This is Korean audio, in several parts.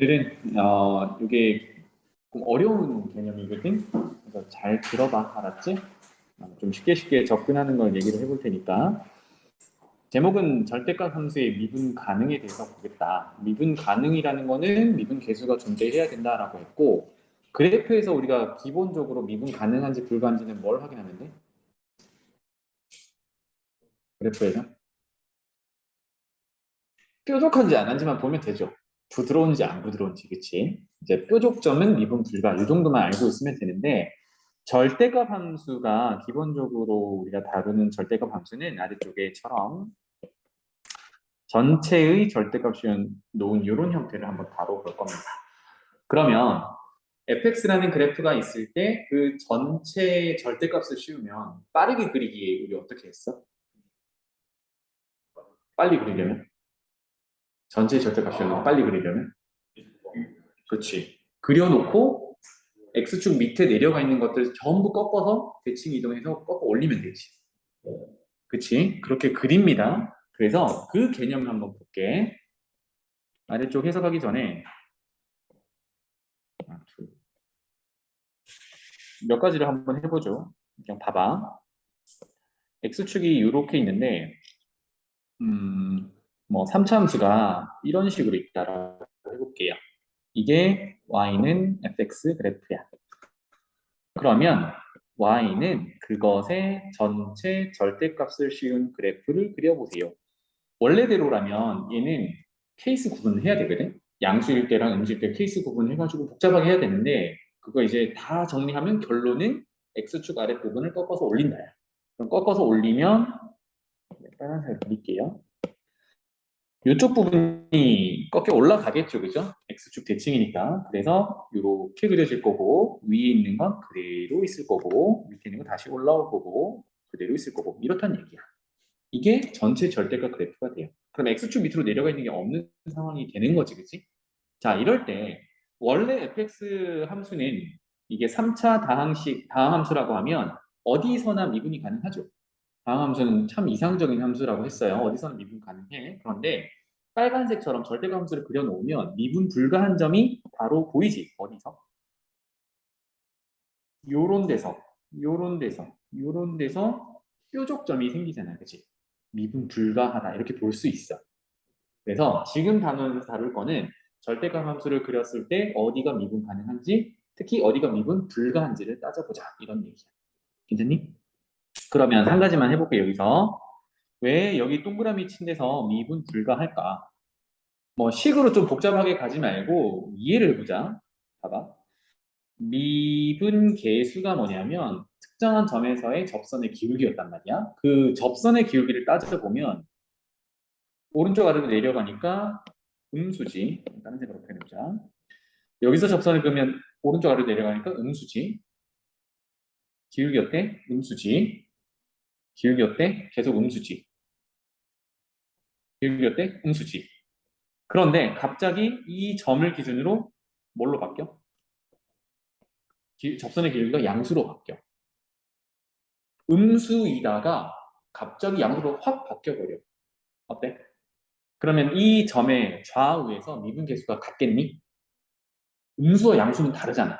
오늘은 이게 좀 어려운 개념이거든. 그래서 잘 들어봐, 알았지? 좀 쉽게 접근하는 걸 얘기를 해볼 테니까. 제목은 절대값 함수의 미분 가능에 대해서 보겠다. 미분 가능이라는 거는 미분 계수가 존재해야 된다라고 했고, 그래프에서 우리가 기본적으로 미분 가능한지 불가한지는 뭘 확인하면 돼? 그래프에서 뾰족한지 안 한지만 보면 되죠. 부드러운지 안 부드러운지, 그치? 이제 뾰족점은 미분 불가, 이 정도만 알고 있으면 되는데, 절대값 함수가 기본적으로 우리가 다루는 절대값 함수는 아래쪽에처럼 전체의 절대값을 놓은 이런 형태를 한번 다뤄볼 겁니다. 그러면 fx라는 그래프가 있을 때 그 전체 절대값을 씌우면 빠르게 그리기에 우리 어떻게 했어? 빨리 그리려면? 전체 절대값을 빨리 그리려면? 그렇지. 그려놓고 x축 밑에 내려가 있는 것들 전부 꺾어서 대칭 이동해서 꺾어 올리면 되지. 그치? 그렇게 그립니다. 그래서 그 개념을 한번 볼게. 아래쪽 해석하기 전에 몇 가지를 한번 해보죠. 그냥 봐봐. x축이 이렇게 있는데 뭐 3차 함수가 이런 식으로 있다라고 해볼게요. 이게 y는 fx 그래프야. 그러면 y는 그것의 전체 절대값을 씌운 그래프를 그려보세요. 원래대로라면 얘는 케이스 구분을 해야 되거든. 양수일 때랑 음수일 때 케이스 구분을 해가지고 복잡하게 해야 되는데 그거 이제 다 정리하면 결론은 x축 아랫부분을 꺾어서 올린다야. 그럼 꺾어서 올리면 빨간색을 그릴게요. 이쪽 부분이 꺾여 올라가겠죠, 그죠? x축 대칭이니까. 그래서 이렇게 그려질 거고 위에 있는 건 그대로 있을 거고 밑에 있는 건 다시 올라올 거고 그대로 있을 거고 이렇다는 얘기야. 이게 전체 절대값 그래프가 돼요. 그럼 x축 밑으로 내려가 있는 게 없는 상황이 되는 거지, 그치? 자, 이럴 때 원래 fx 함수는 이게 3차 다항함수라고 하면 어디서나 미분이 가능하죠. 다항함수는 참 이상적인 함수라고 했어요. 어디서나 미분 가능해. 그런데 빨간색처럼 절대값 함수를 그려놓으면 미분 불가한 점이 바로 보이지. 어디서? 요런 데서, 요런 데서, 요런 데서 뾰족점이 생기잖아요. 그치? 미분 불가하다. 이렇게 볼 수 있어. 그래서 지금 단원에서 다룰 거는 절대값 함수를 그렸을 때 어디가 미분 가능한지, 특히 어디가 미분 불가한지를 따져보자. 이런 얘기야. 괜찮니? 그러면 한 가지만 해볼게, 여기서. 왜 여기 동그라미 친 데서 미분 불가할까? 뭐 식으로 좀 복잡하게 가지 말고 이해를 해보자. 봐봐. 미분 계수가 뭐냐면 특정한 점에서의 접선의 기울기였단 말이야. 그 접선의 기울기를 따져보면 오른쪽 아래로 내려가니까 음수지. 다른 색으로 표현해보자. 여기서 접선을 그으면 오른쪽 아래로 내려가니까 음수지. 기울기 어때? 음수지. 기울기 어때? 계속 음수지. 기울기 어때? 음수지. 그런데 갑자기 이 점을 기준으로 뭘로 바뀌어? 접선의 길이가 양수로 바뀌어. 음수이다가 갑자기 양수로 확 바뀌어버려. 어때? 그러면 이 점의 좌우에서 미분 계수가 같겠니? 음수와 양수는 다르잖아.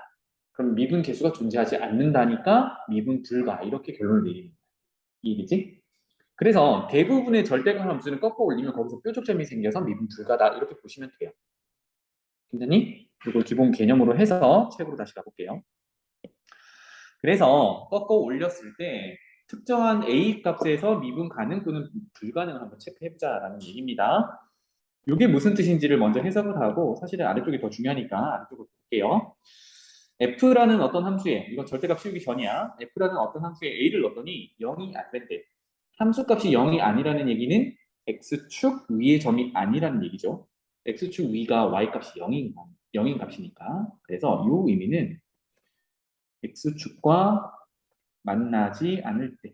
그럼 미분 계수가 존재하지 않는다니까 미분 불가 이렇게 결론을 내리는 거야. 이해되지? 그래서 대부분의 절대값 함수는 꺾어 올리면 거기서 뾰족점이 생겨서 미분 불가다 이렇게 보시면 돼요. 괜찮니? 이걸 기본 개념으로 해서 책으로 다시 가볼게요. 그래서 꺾어 올렸을 때 특정한 A 값에서 미분 가능 또는 불가능을 한번 체크해보자라는 얘기입니다. 이게 무슨 뜻인지를 먼저 해석을 하고 사실은 아래쪽이 더 중요하니까 아래쪽을 볼게요. F라는 어떤 함수에 이건 절대값 씌우기 전이야. F라는 어떤 함수에 A를 넣었더니 0이 안 된대. 함수값이 0이 아니라는 얘기는 X축 위의 점이 아니라는 얘기죠. X축 위가 Y값이 0인 값이니까. 그래서 이 의미는 X축과 만나지 않을 때.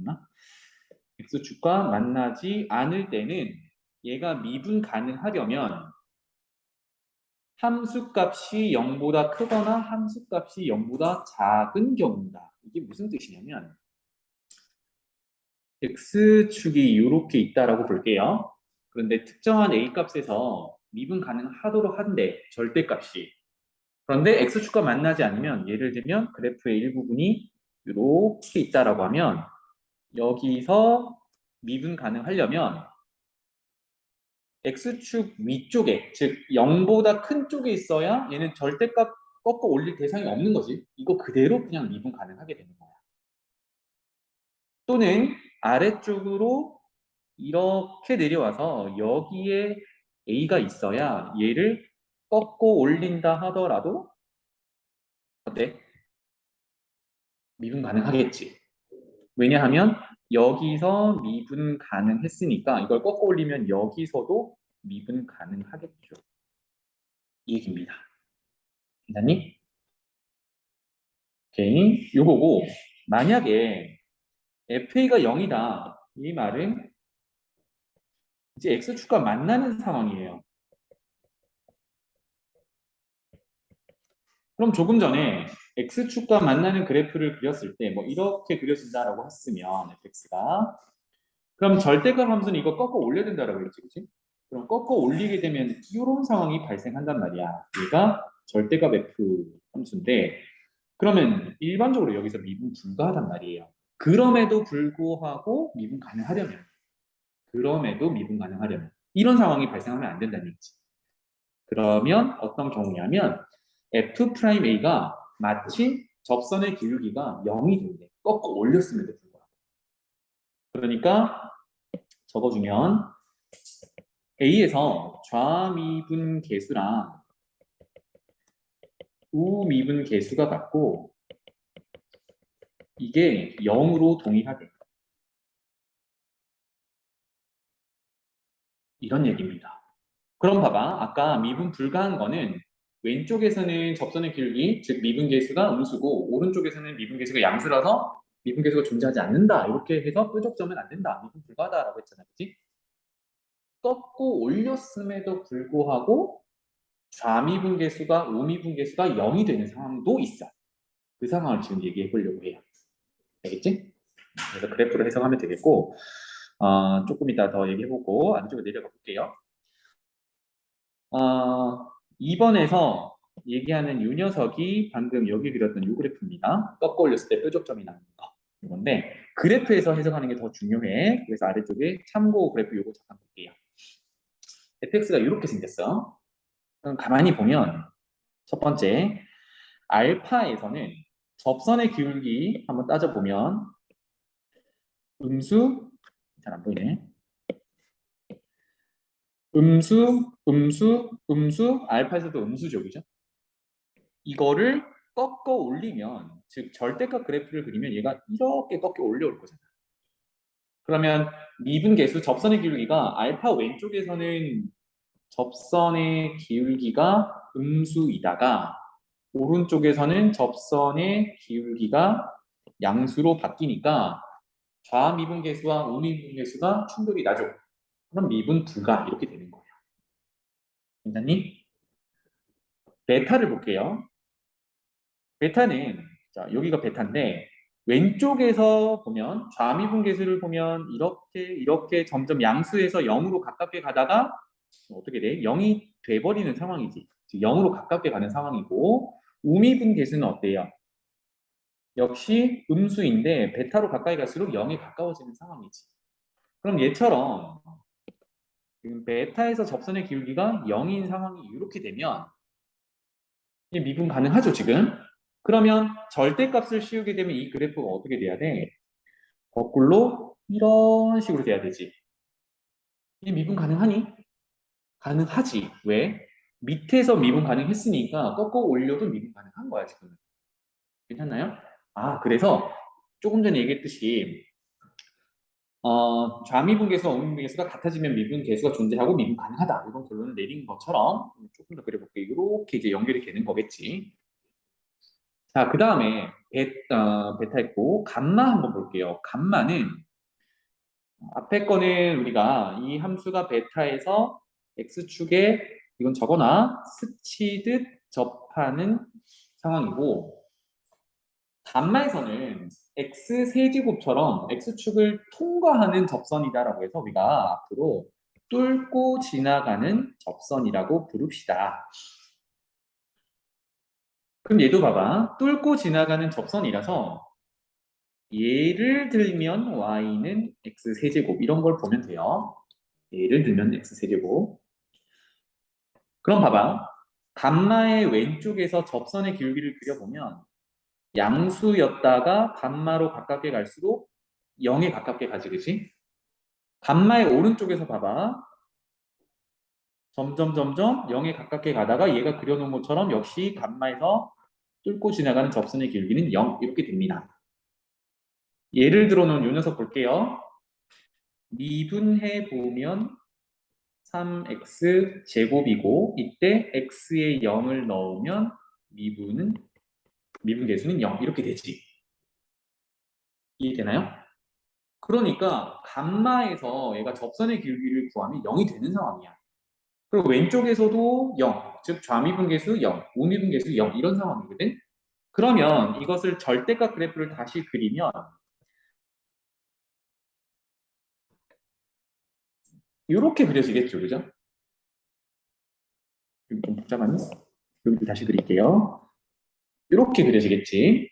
나 X축과 만나지 않을 때는 얘가 미분 가능하려면 함수값이 0보다 크거나 함수값이 0보다 작은 경우다. 이게 무슨 뜻이냐면 x축이 이렇게 있다라고 볼게요. 그런데 특정한 a 값에서 미분 가능하도록 한데 절대값이. 그런데 x축과 만나지 않으면 예를 들면 그래프의 일부분이 이렇게 있다라고 하면 여기서 미분 가능하려면 x축 위쪽에 즉 0보다 큰 쪽에 있어야 얘는 절대값 꺾어 올릴 대상이 없는 거지. 이거 그대로 그냥 미분 가능하게 되는 거야. 또는 아래쪽으로 이렇게 내려와서 여기에 a가 있어야 얘를 꺾어 올린다 하더라도 어때? 미분 가능하겠지. 왜냐하면 여기서 미분 가능했으니까 이걸 꺾어 올리면 여기서도 미분 가능하겠죠. 이 얘기입니다. 괜찮니? 오케이. 요거고 만약에 FA가 0이다. 이 말은 이제 X축과 만나는 상황이에요. 그럼 조금 전에 X축과 만나는 그래프를 그렸을 때 뭐 이렇게 그려진다라고 했으면 fx가 그럼 절대값 함수는 이거 꺾어 올려야 된다라고 했지, 그치? 그럼 꺾어 올리게 되면 이런 상황이 발생한단 말이야. 얘가 절대값 f 함수인데 그러면 일반적으로 여기서 미분 불가하단 말이에요. 그럼에도 불구하고 미분 가능하려면 이런 상황이 발생하면 안 된다는 얘기지. 그러면 어떤 경우냐면 f'a가 마치 접선의 기울기가 0이 된대. 꺾어 올렸음에도 불구하고. 그러니까 적어주면 A에서 좌미분 계수랑 우미분 계수가 같고 이게 0으로 동일하대. 이런 얘기입니다. 그럼 봐봐. 아까 미분 불가한 거는 왼쪽에서는 접선의 기울기, 즉 미분 계수가 음수고 오른쪽에서는 미분 계수가 양수라서 미분 계수가 존재하지 않는다. 이렇게 해서 뾰족점은 안 된다. 미분 불가하다라고 했잖아. 그치? 꺾고 올렸음에도 불구하고 좌미분 계수가 우미분 계수가 0이 되는 상황도 있어. 그 상황을 지금 얘기해 보려고 해요. 알겠지? 그래서 그래프로 해석하면 되겠고 조금 이따 더 얘기해보고 안쪽으로 내려가 볼게요. 2번에서 얘기하는 이 녀석이 방금 여기 그렸던 이 그래프입니다. 꺾어 올렸을 때 뾰족점이 나는 거. 이건데 그래프에서 해석하는 게 더 중요해. 그래서 아래쪽에 참고 그래프 요거 잠깐 볼게요. fx가 이렇게 생겼어. 그럼 가만히 보면 첫 번째 알파에서는 접선의 기울기 한번 따져보면 음수 잘 안 보이네. 음수 알파에서도 음수죠, 그죠? 이거를 꺾어 올리면 즉 절대값 그래프를 그리면 얘가 이렇게 꺾여 올려올 거잖아. 그러면 미분 계수 접선의 기울기가 알파 왼쪽에서는 접선의 기울기가 음수이다가 오른쪽에서는 접선의 기울기가 양수로 바뀌니까 좌미분 계수와 우미분 계수가 충돌이 나죠. 그럼 미분 불가 이렇게 되는 거예요. 괜찮니? 베타를 볼게요. 베타는 자 여기가 베타인데 왼쪽에서 보면 좌미분 계수를 보면 이렇게 점점 양수에서 0으로 가깝게 가다가 어떻게 돼? 0이 돼버리는 상황이지. 0으로 가깝게 가는 상황이고 우미분 계수는 어때요? 역시 음수인데 베타로 가까이 갈수록 0에 가까워지는 상황이지. 그럼 얘처럼 지금 베타에서 접선의 기울기가 0인 상황이 이렇게 되면 이 미분 가능하죠 지금? 그러면 절대값을 씌우게 되면 이 그래프가 어떻게 돼야 돼? 거꾸로 이런 식으로 돼야 되지. 이 미분 가능하니? 가능하지. 왜? 밑에서 미분 가능했으니까 꺾어 올려도 미분 가능한 거야 지금. 괜찮나요? 그래서 조금 전에 얘기했듯이 좌미분 계수와 우미분 계수가 같아지면 미분 계수가 존재하고 미분 가능하다. 이런 결론을 내린 것처럼 조금 더 그려볼게요. 이렇게 이제 연결이 되는 거겠지. 자, 그 다음에 베타 있고 감마 한번 볼게요. 감마는 앞에 거는 우리가 이 함수가 베타에서 x축에 이건 적어놔 스치듯 접하는 상황이고 감마에서는 x 세제곱처럼 x축을 통과하는 접선이다라고 해서 우리가 앞으로 뚫고 지나가는 접선이라고 부릅시다. 그럼 얘도 봐봐. 뚫고 지나가는 접선이라서 예를 들면 y는 x 세제곱 이런 걸 보면 돼요. 예를 들면 x 세제곱. 그럼 봐봐. 감마의 왼쪽에서 접선의 기울기를 그려보면 양수였다가 감마로 가깝게 갈수록 0에 가깝게 가지, 그치? 감마의 오른쪽에서 봐봐. 점점 0에 가깝게 가다가 얘가 그려놓은 것처럼 역시 감마에서 뚫고 지나가는 접선의 길이는 0 이렇게 됩니다. 예를 들어놓은 요 녀석 볼게요. 미분해 보면 3x 제곱이고 이때 x에 0을 넣으면 미분 계수는 0 이렇게 되지. 이해되나요? 그러니까 감마에서 얘가 접선의 길이를 구하면 0이 되는 상황이야. 그리고 왼쪽에서도 0, 즉 좌미분계수 0, 우미분계수 0 이런 상황이거든. 그러면 이것을 절대값 그래프를 다시 그리면 이렇게 그려지겠죠, 그죠? 좀 복잡하니? 여기 다시 그릴게요. 이렇게 그려지겠지.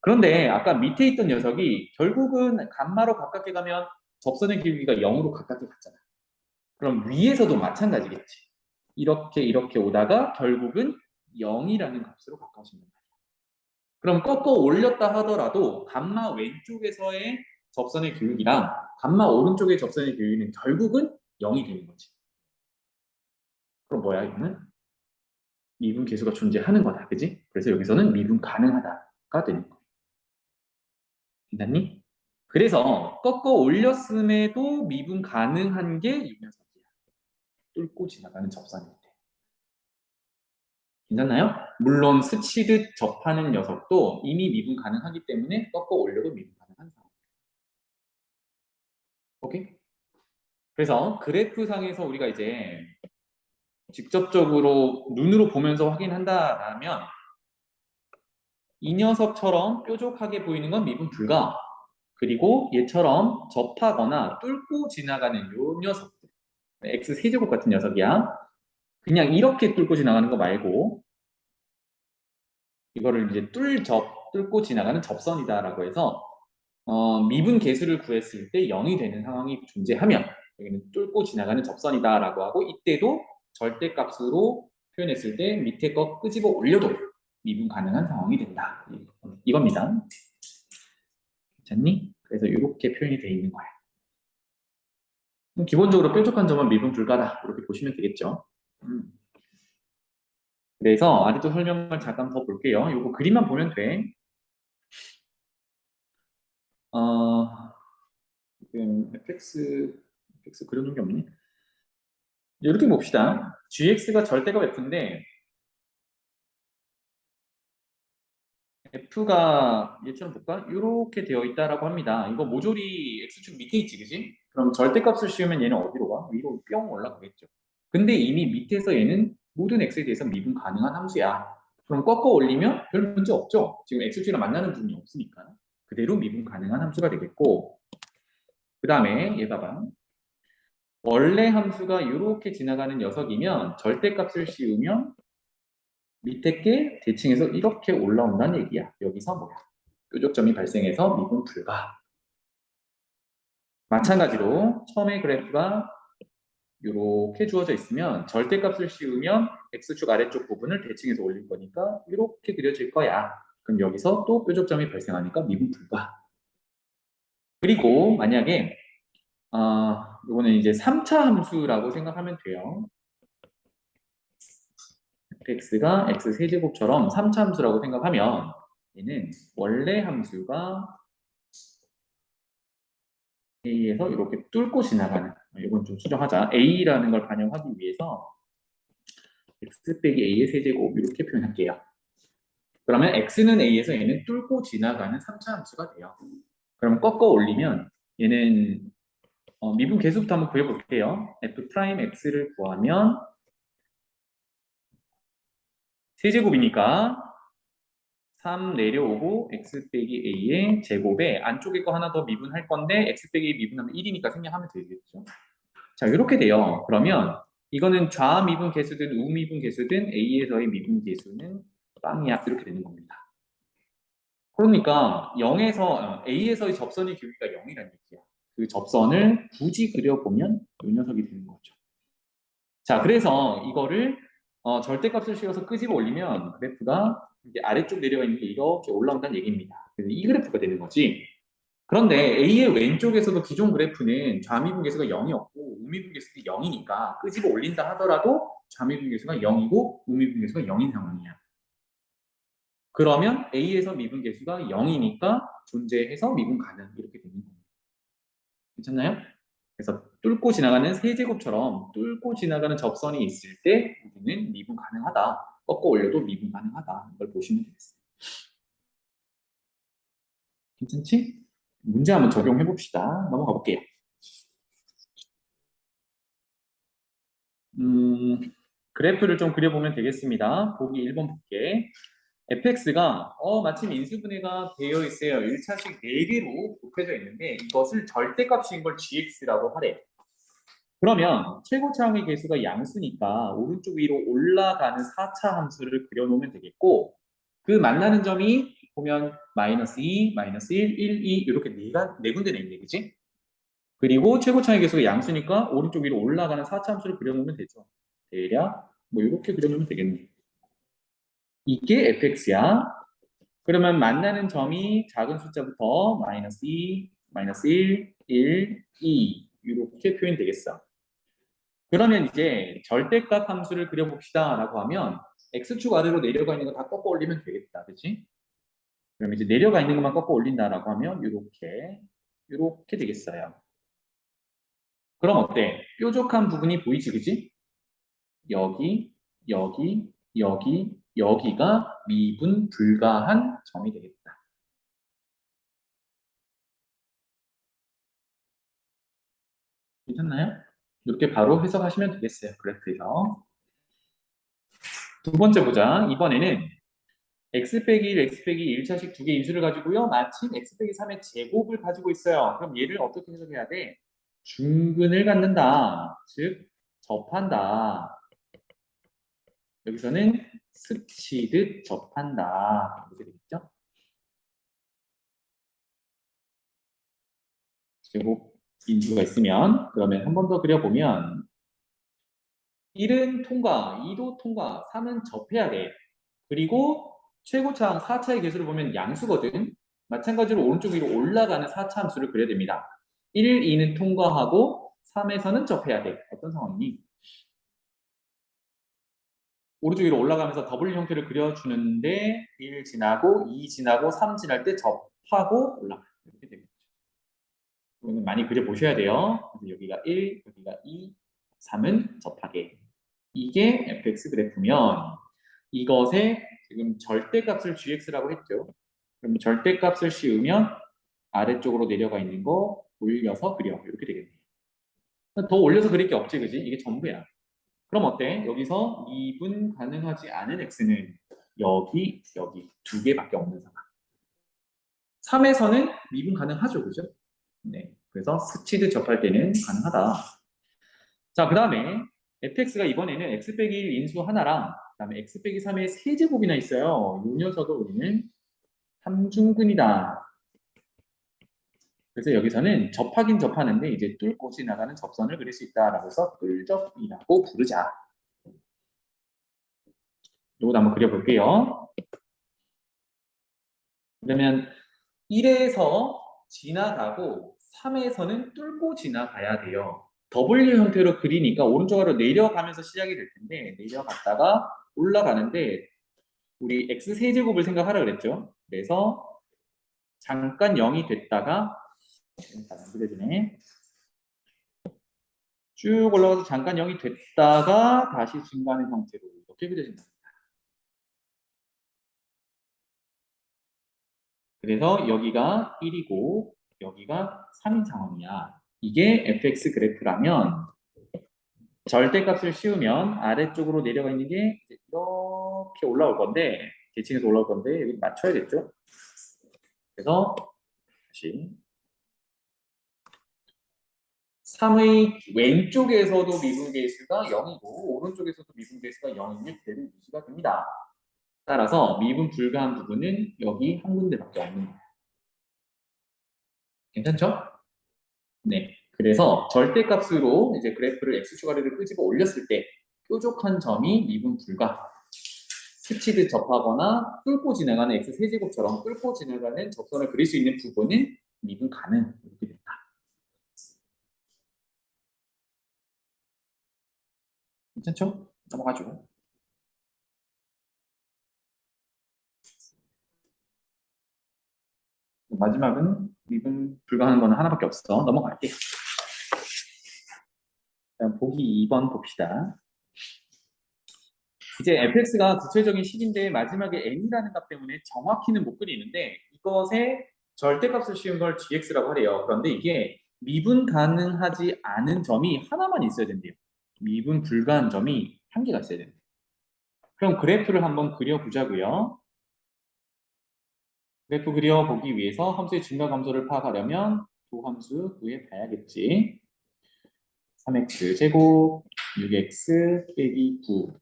그런데 아까 밑에 있던 녀석이 결국은 감마로 가깝게 가면 접선의 길이가 0으로 가깝게 갔잖아. 그럼 위에서도 마찬가지겠지. 이렇게 오다가 결국은 0이라는 값으로 가까워진다. 그럼 꺾어 올렸다 하더라도 감마 왼쪽에서의 접선의 교육이랑 감마 오른쪽의 접선의 교육은 결국은 0이 되는 거지. 그럼 뭐야 이거는? 미분 계수가 존재하는 거다. 그지? 그래서 여기서는 미분 가능하다가 되는 거야. 괜찮니? 그래서 꺾어 올렸음에도 미분 가능한 게 이 녀석이야. 뚫고 지나가는 접선일 때. 괜찮나요? 물론 스치듯 접하는 녀석도 이미 미분 가능하기 때문에 꺾어 올려도 미분 가능한 상황. 오케이? 그래서 그래프상에서 우리가 이제 직접적으로 눈으로 보면서 확인한다라면 이 녀석처럼 뾰족하게 보이는 건 미분 불가. 그리고 얘처럼 접하거나 뚫고 지나가는 요 녀석들. x 세제곱 같은 녀석이야. 그냥 이렇게 뚫고 지나가는 거 말고 이거를 이제 뚫고 지나가는 접선이다라고 해서 미분 계수를 구했을 때 0이 되는 상황이 존재하면 여기는 뚫고 지나가는 접선이다라고 하고 이때도 절대값으로 표현했을 때 밑에 거 끄집어 올려도 미분 가능한 상황이 된다. 이겁니다. 괜찮니? 그래서 이렇게 표현이 되어 있는 거야. 기본적으로 뾰족한 점은 미분 불가다. 이렇게 보시면 되겠죠. 그래서 아래쪽 설명을 잠깐 더 볼게요. 이거 그림만 보면 돼. 지금 fx 그려놓은 게 없니? 이렇게 봅시다. gx가 절대값 f인데 f가 얘처럼 볼까? 이렇게 되어 있다라고 합니다. 이거 모조리 x축 밑에 있지, 그지? 그럼 절대값을 씌우면 얘는 어디로 가? 위로 뿅 올라가겠죠. 근데 이미 밑에서 얘는 모든 x에 대해서 미분 가능한 함수야. 그럼 꺾어 올리면 별 문제 없죠. 지금 x축이랑 만나는 부분이 없으니까. 그대로 미분 가능한 함수가 되겠고 그 다음에 얘 봐봐. 원래 함수가 이렇게 지나가는 녀석이면 절대값을 씌우면 밑에 게 대칭해서 이렇게 올라온다는 얘기야. 여기서 뭐야? 뾰족점이 발생해서 미분 불가. 마찬가지로 처음에 그래프가 이렇게 주어져 있으면 절대값을 씌우면 x축 아래쪽 부분을 대칭해서 올릴 거니까 이렇게 그려질 거야. 그럼 여기서 또 뾰족점이 발생하니까 미분 불가. 그리고 만약에 이거는 이제 3차 함수라고 생각하면 돼요. fx가 x 세제곱처럼 3차 함수라고 생각하면 얘는 원래 함수가 a에서 이렇게 뚫고 지나가는 이건 좀 수정하자. a라는 걸 반영하기 위해서 x 빼기 a의 세제곱 이렇게 표현할게요. 그러면 x는 a에서 얘는 뚫고 지나가는 3차 함수가 돼요. 그럼 꺾어 올리면 얘는 미분 계수부터 한번 구해볼게요. f 프라임 x를 구하면 세제곱이니까 3 내려오고 x 빼기 a의 제곱에 안쪽에 거 하나 더 미분할 건데 x 빼기 a 미분하면 1이니까 생략하면 되겠죠. 자, 이렇게 돼요. 그러면 이거는 좌미분 계수든 우미분 계수든 a에서의 미분 계수는 빵이야. 이렇게 되는 겁니다. 그러니까 0에서 a에서의 접선의 길이가 0이라는 얘기야. 그 접선을 굳이 그려보면 이 녀석이 되는 거죠. 자, 그래서 이거를 절대값을 씌워서 끄집어 올리면 그래프가 이제 아래쪽 내려가 있는 게 이렇게 올라온다는 얘기입니다. 그래서 이 그래프가 되는 거지. 그런데 A의 왼쪽에서도 기존 그래프는 좌미분 계수가 0이었고 우미분 계수가 0이니까 끄집어 올린다 하더라도 좌미분 계수가 0이고 우미분 계수가 0인 상황이야. 그러면 A에서 미분 계수가 0이니까 존재해서 미분 가능 이렇게 되는 겁니다. 괜찮나요? 그래서 뚫고 지나가는 세제곱처럼 뚫고 지나가는 접선이 있을 때 우리는 미분 가능하다. 꺾어 올려도 미분 가능하다. 이걸 보시면 되겠어요. 괜찮지? 문제 한번 적용해 봅시다. 넘어가 볼게요. 그래프를 좀 그려보면 되겠습니다. 보기 1번 볼게. fx가 마침 인수분해가 되어 있어요. 1차식 4개로 곱해져 있는데 이것을 절대값인 걸 gx라고 하래. 그러면 최고차항의 개수가 양수니까 오른쪽 위로 올라가는 4차 함수를 그려놓으면 되겠고 그 만나는 점이 보면 마이너스 2, 마이너스 1, 1, 2 이렇게 네 군데나 있네, 그치? 그리고 최고차항의 개수가 양수니까 오른쪽 위로 올라가는 4차 함수를 그려놓으면 되죠. 대략 뭐 이렇게 그려놓으면 되겠네. 이게 fx야. 그러면 만나는 점이 작은 숫자부터 마이너스 2, 마이너스 1, 1, 2 이렇게 표현되겠어. 그러면 이제 절대값 함수를 그려봅시다 라고 하면 x축 아래로 내려가 있는 거 다 꺾어 올리면 되겠다. 그치? 그럼 이제 내려가 있는 것만 꺾어 올린다라고 하면 이렇게 되겠어요. 그럼 어때? 뾰족한 부분이 보이지, 그치? 여기, 여기, 여기, 여기가 미분 불가한 점이 되겠다. 괜찮나요? 이렇게 바로 해석하시면 되겠어요. 그래프에서. 두 번째 보자. 이번에는 x 빼기 1, x 빼기 1차식 두 개 인수를 가지고요. 마침 x 빼기 3의 제곱을 가지고 있어요. 그럼 얘를 어떻게 해석해야 돼? 중근을 갖는다. 즉 접한다. 여기서는 스치듯 접한다. 이렇게 되겠죠? 제곱 인수가 있으면 그러면 한 번 더 그려보면 1은 통과, 2도 통과, 3은 접해야 돼. 그리고 최고차항 4차의 개수를 보면 양수거든. 마찬가지로 오른쪽 위로 올라가는 4차 함수를 그려야 됩니다. 1, 2는 통과하고 3에서는 접해야 돼. 어떤 상황이니? 오른쪽 위로 올라가면서 더블 형태를 그려주는데 1 지나고 2 지나고 3 지날 때 접하고 올라가. 이렇게 되겠죠. 이거는 많이 그려보셔야 돼요. 그래서 여기가 1, 여기가 2, 3은 접하게. 이게 fx 그래프면 이것의 지금 절대값을 gx라고 했죠. 그럼 절대값을 씌우면 아래쪽으로 내려가 있는 거 올려서 그려. 이렇게 되겠네요. 더 올려서 그릴 게 없지, 그지? 이게 전부야. 그럼 어때? 여기서 미분 가능하지 않은 x는 여기, 여기 두 개밖에 없는 상황. 3에서는 미분 가능하죠, 그죠? 네. 그래서 스치듯 접할 때는 가능하다. 자, 그 다음에 fx가 이번에는 x 빼기 1 인수 하나랑 그 다음에 x 빼기 3의 세제곱이나 있어요. 이 녀석을 우리는 삼중근이다. 그래서 여기서는 접하긴 접하는데 이제 뚫고 지나가는 접선을 그릴 수 있다라고 해서 뚫접이라고 부르자. 이것도 한번 그려볼게요. 그러면 1에서 지나가고 3에서는 뚫고 지나가야 돼요. W 형태로 그리니까 오른쪽 아래로 내려가면서 시작이 될 텐데 내려갔다가 올라가는데 우리 x세제곱을 생각하라 그랬죠. 그래서 잠깐 0이 됐다가 안 그려지네. 쭉 올라가서 잠깐 0이 됐다가 다시 증가하는 형태로 이렇게 그려진다. 그래서 여기가 1이고 여기가 3인 상황이야. 이게 fx 그래프라면 절대값을 씌우면 아래쪽으로 내려가 있는 게 이렇게 올라올 건데 계층에서 올라올 건데 여기 맞춰야겠죠? 그래서 다시 3의 왼쪽에서도 미분계수가 0이고 오른쪽에서도 미분계수가 0이면 그대로 유지가 됩니다. 따라서 미분 불가한 부분은 여기 한 군데밖에 없는 거예요. 괜찮죠? 네. 그래서 절대값으로 이제 그래프를 x축아래를 끄집어 올렸을 때 뾰족한 점이 미분 불가. 스치듯 접하거나 뚫고 지나가는 x세제곱처럼 뚫고 지나가는 접선을 그릴 수 있는 부분은 미분 가능. 이렇게 된다. 괜찮죠? 넘어가죠. 마지막은 미분 불가한 거는 하나밖에 없어. 넘어갈게요. 보기 2번 봅시다. 이제 fx가 구체적인 식인데 마지막에 n이라는 값 때문에 정확히는 못 그리는데 이것에 절대값을 씌운 걸 gx라고 하래요. 그런데 이게 미분 가능하지 않은 점이 하나만 있어야 된대요. 미분 불가한 점이 한 개가 있어야 된대요. 그럼 그래프를 한번 그려보자고요. 그래프 그려보기 위해서 함수의 증가 감소를 파악하려면 두 함수 구해봐야겠지. 3x 제곱 6x 빼기 9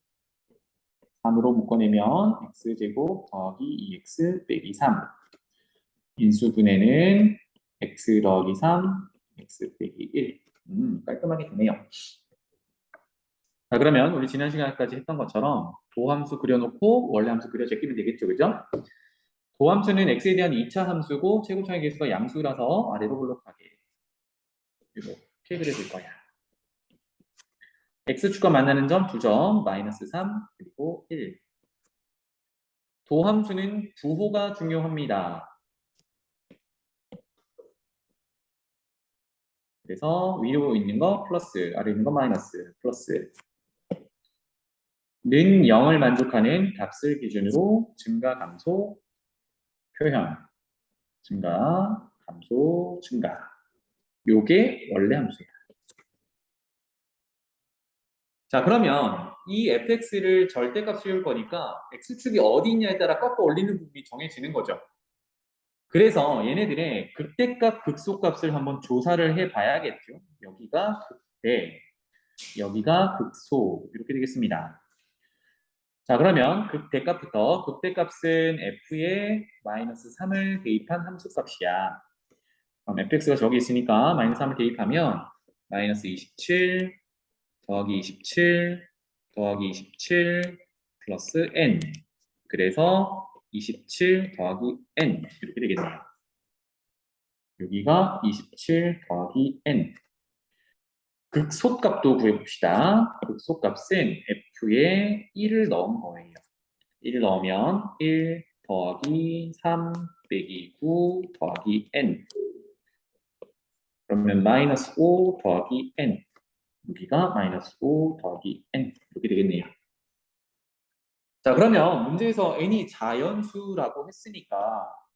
3으로 묶어내면 x제곱 더하기 2x 빼기 3 인수분해는 x 더하기 3 x 빼기 1 깔끔하게 되네요. 자, 그러면 우리 지난 시간까지 했던 것처럼 도함수 그려놓고 원래 함수 그려 제끼면 되겠죠, 그죠? 도함수는 x에 대한 2차 함수고 최고차의 개수가 양수라서 아래로 블록하게 이렇게 그려줄 거야. x축과 만나는 점 2점, 마이너스 3, 그리고 1. 도함수는 부호가 중요합니다. 그래서 위로 있는 거 플러스, 아래 있는 거 마이너스, 플러스. 는 0을 만족하는 값을 기준으로 증가, 감소, 표현. 증가, 감소, 증가. 요게 원래 함수야. 자, 그러면 이 fx를 절대값 씌울 거니까 x축이 어디 있냐에 따라 꺾어 올리는 부분이 정해지는 거죠. 그래서 얘네들의 극대값, 극소값을 한번 조사를 해봐야겠죠. 여기가 극대, 여기가 극소 이렇게 되겠습니다. 자, 그러면 극대값부터 극대값은 f에 마이너스 3을 대입한 함수값이야. 그럼 fx가 저기 있으니까 마이너스 3을 대입하면 마이너스 27 더하기 27 더하기 27 플러스 n. 그래서 27 더하기 n 이렇게 되겠네요. 여기가 27 더하기 n. 극소값도 구해봅시다. 극소값은 f에 1을 넣은 거예요. 1을 넣으면 1 더하기 3 빼기 9 더하기 n. 그러면 마이너스 5 더하기 n. 여기가 마이너스 5 더하기 n. 이렇게 되겠네요. 자, 그러면 문제에서 n이 자연수라고 했으니까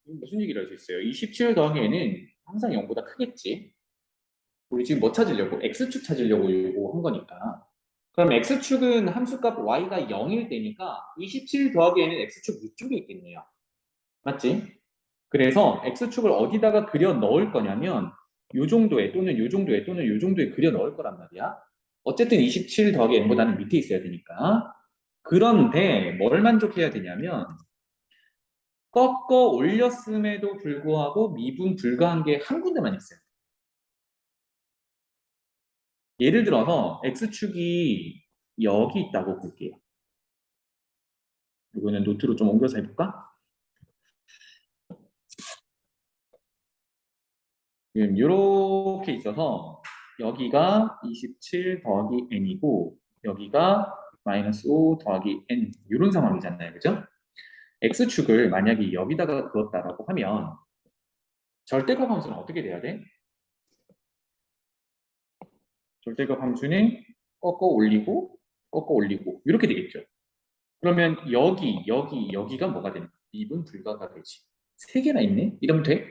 무슨 얘기를 할 수 있어요? 27 더하기 n은 항상 0보다 크겠지? 우리 지금 뭐 찾으려고? x축 찾으려고 이거 한 거니까. 그럼 x축은 함수값 y가 0일 때니까 27 더하기 n은 x축 위쪽에 있겠네요. 맞지? 그래서 x축을 어디다가 그려 넣을 거냐면 요 정도에 또는 요 정도에 또는 요 정도에 그려 넣을 거란 말이야. 어쨌든 27 더하기 n보다는 밑에 있어야 되니까. 그런데 뭘 만족해야 되냐면 꺾어 올렸음에도 불구하고 미분 불가한 게 한 군데만 있어요. 예를 들어서 x축이 여기 있다고 볼게요. 이거는 노트로 좀 옮겨서 해볼까? 지금 이렇게 있어서 여기가 27 더하기 n이고 여기가 마이너스 5 더하기 n 이런 상황이잖아요. 그죠? x축을 만약에 여기다가 그었다라고 하면 절대값 함수는 어떻게 돼야 돼? 절대값 함수는 꺾어 올리고 이렇게 되겠죠. 그러면 여기가 뭐가 되는 거야? 미분 불가가 되지. 세 개나 있네? 이러면 돼?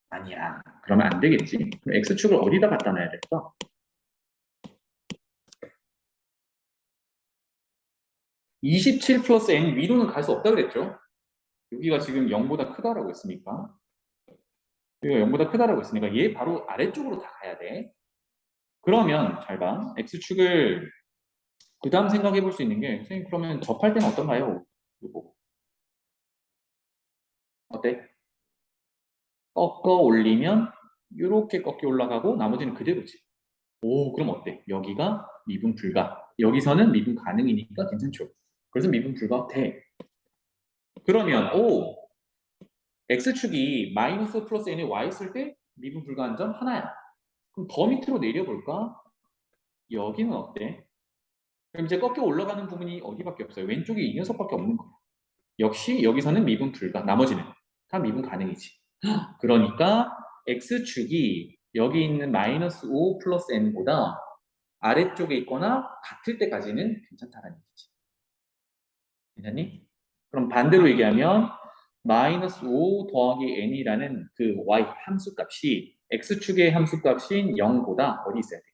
아니야. 그러면 안 되겠지. 그럼 x축을 어디다 갖다 놔야 될까? 27 플러스 n 위로는 갈 수 없다 그랬죠? 여기가 지금 0보다 크다라고 했으니까 여기가 0보다 크다라고 했으니까 얘 바로 아래쪽으로 다 가야 돼. 그러면 잘 봐. x축을 그 다음 생각해 볼 수 있는 게 선생님 그러면 접할 때는 어떤가요? 이거 어때? 꺾어 올리면 이렇게 꺾여 올라가고 나머지는 그대로지. 오, 그럼 어때? 여기가 미분 불가. 여기서는 미분 가능이니까 괜찮죠. 그래서 미분 불가 돼. 그러면 오, x축이 마이너스 플러스 n에 y 있을 때 미분 불가한 점 하나야. 그럼 더 밑으로 내려볼까? 여기는 어때? 그럼 이제 꺾여 올라가는 부분이 어디밖에 없어요? 왼쪽에 이 녀석밖에 없는 거야. 역시 여기서는 미분 불가. 나머지는 다 미분 가능이지. 그러니까 x축이 여기 있는 마이너스 5 플러스 n보다 아래쪽에 있거나 같을 때까지는 괜찮다는 얘기지. 괜찮니? 그럼 반대로 얘기하면 마이너스 5 더하기 n이라는 그 y 함수값이 x축의 함수값인 0보다 어디 있어야 돼?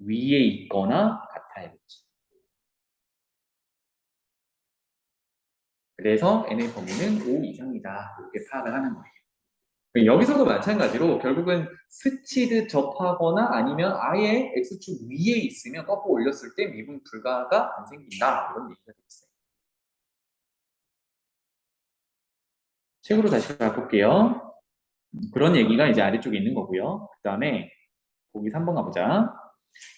위에 있거나 같아야 되지. 그래서 n의 범위는 5 이상이다. 이렇게 파악을 하는 거예요. 여기서도 마찬가지로 결국은 스치듯 접하거나 아니면 아예 x축 위에 있으면 꺾어 올렸을 때 미분 불가가 안 생긴다. 이런 얘기가 되겠어요. 책으로 다시 바꿀게요. 그런 얘기가 이제 아래쪽에 있는 거고요. 그 다음에 보기 3번 가보자.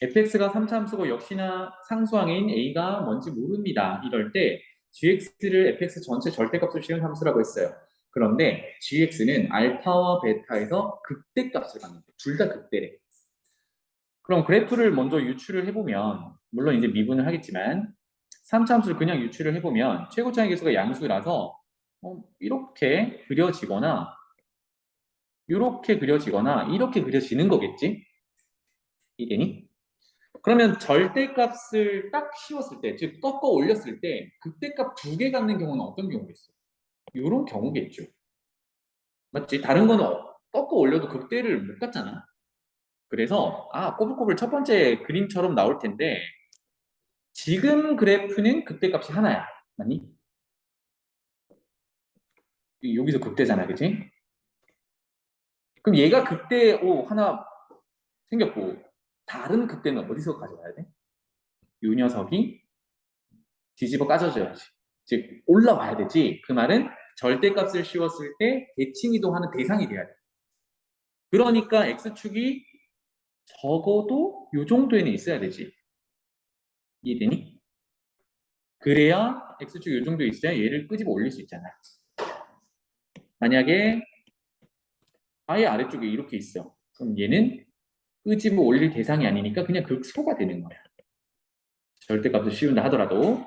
fx가 3차 함수고 역시나 상수항인 a가 뭔지 모릅니다. 이럴 때 gx를 fx 전체 절대값을 씌운 함수라고 했어요. 그런데 gx는 알파와 베타에서 극대값을 갖는데 둘 다 극대래. 그럼 그래프를 먼저 유출을 해보면 물론 이제 미분을 하겠지만 3차 함수를 그냥 유출을 해보면 최고차의 계수가 양수라서 이렇게 그려지거나 이렇게 그려지거나 이렇게 그려지는 거겠지? 이게니? 그러면 절대값을 딱 씌웠을 때, 즉 꺾어 올렸을 때 극대값 두 개 갖는 경우는 어떤 경우겠어? 이런 경우겠죠. 맞지? 다른 거는 꺾어 올려도 극대를 못 갖잖아. 그래서 꼬불꼬불 첫 번째 그림처럼 나올 텐데 지금 그래프는 극대값이 하나야. 맞니? 여기서 극대잖아, 그치? 그럼 얘가 극대 하나 생겼고 다른 극대는 어디서 가져가야 돼? 이 녀석이 뒤집어 까져줘야지. 즉 올라와야 되지. 그 말은 절대값을 씌웠을 때 대칭 이동하는 대상이 돼야 돼. 그러니까 x축이 적어도 이 정도에는 있어야 되지. 이해되니? 그래야 x축이 이 정도에 있어야 얘를 끄집어 올릴 수 있잖아. 만약에 아예 아래쪽에 이렇게 있어. 그럼 얘는 끄집어 올릴 대상이 아니니까 그냥 극소가 되는 거야. 절대값을 씌운다 하더라도.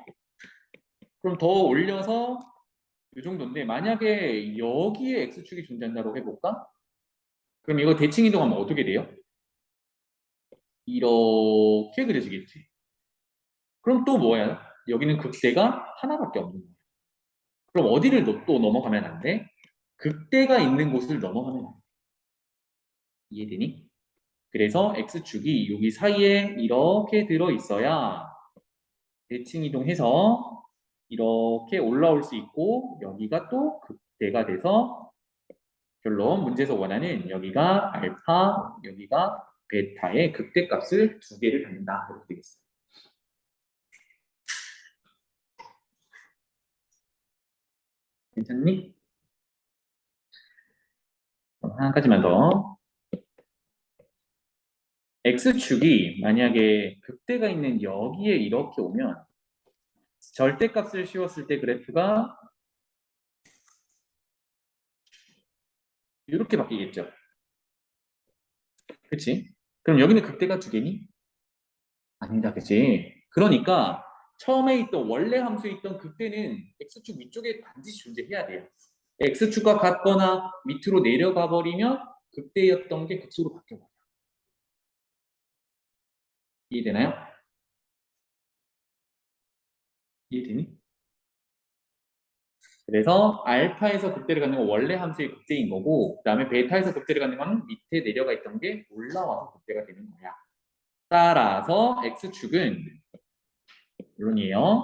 그럼 더 올려서 이 정도인데 만약에 여기에 x축이 존재한다고 해볼까? 그럼 이거 대칭 이동하면 어떻게 돼요? 이렇게 그려지겠지. 그럼 또 뭐야? 여기는 극대가 하나밖에 없는 거야. 그럼 어디를 또 넘어가면 안 돼? 극대가 있는 곳을 넘어가면 안 돼. 이해되니? 그래서 x축이 여기 사이에 이렇게 들어 있어야 대칭 이동해서 이렇게 올라올 수 있고 여기가 또 극대가 돼서 결론 문제에서 원하는 여기가 알파, 여기가 베타의 극대값을 두 개를 갖는다. 이렇게 되겠어요. 괜찮니? 그럼 한 가지만 더. x축이 만약에 극대가 있는 여기에 이렇게 오면 절대값을 씌웠을 때 그래프가 이렇게 바뀌겠죠. 그치? 그럼 여기는 극대가 두 개니? 아니다, 그치? 그러니까 처음에 있던 원래 함수에 있던 극대는 x축 위쪽에 반드시 존재해야 돼요. x축과 같거나 밑으로 내려가 버리면 극대였던 게 극소로 바뀌어버려요. 이해되나요? 이해되니? 그래서 알파에서 극대를 갖는 건 원래 함수의 극대인 거고 그 다음에 베타에서 극대를 갖는 건 밑에 내려가 있던 게 올라와서 극대가 되는 거야. 따라서 x축은 물론이에요.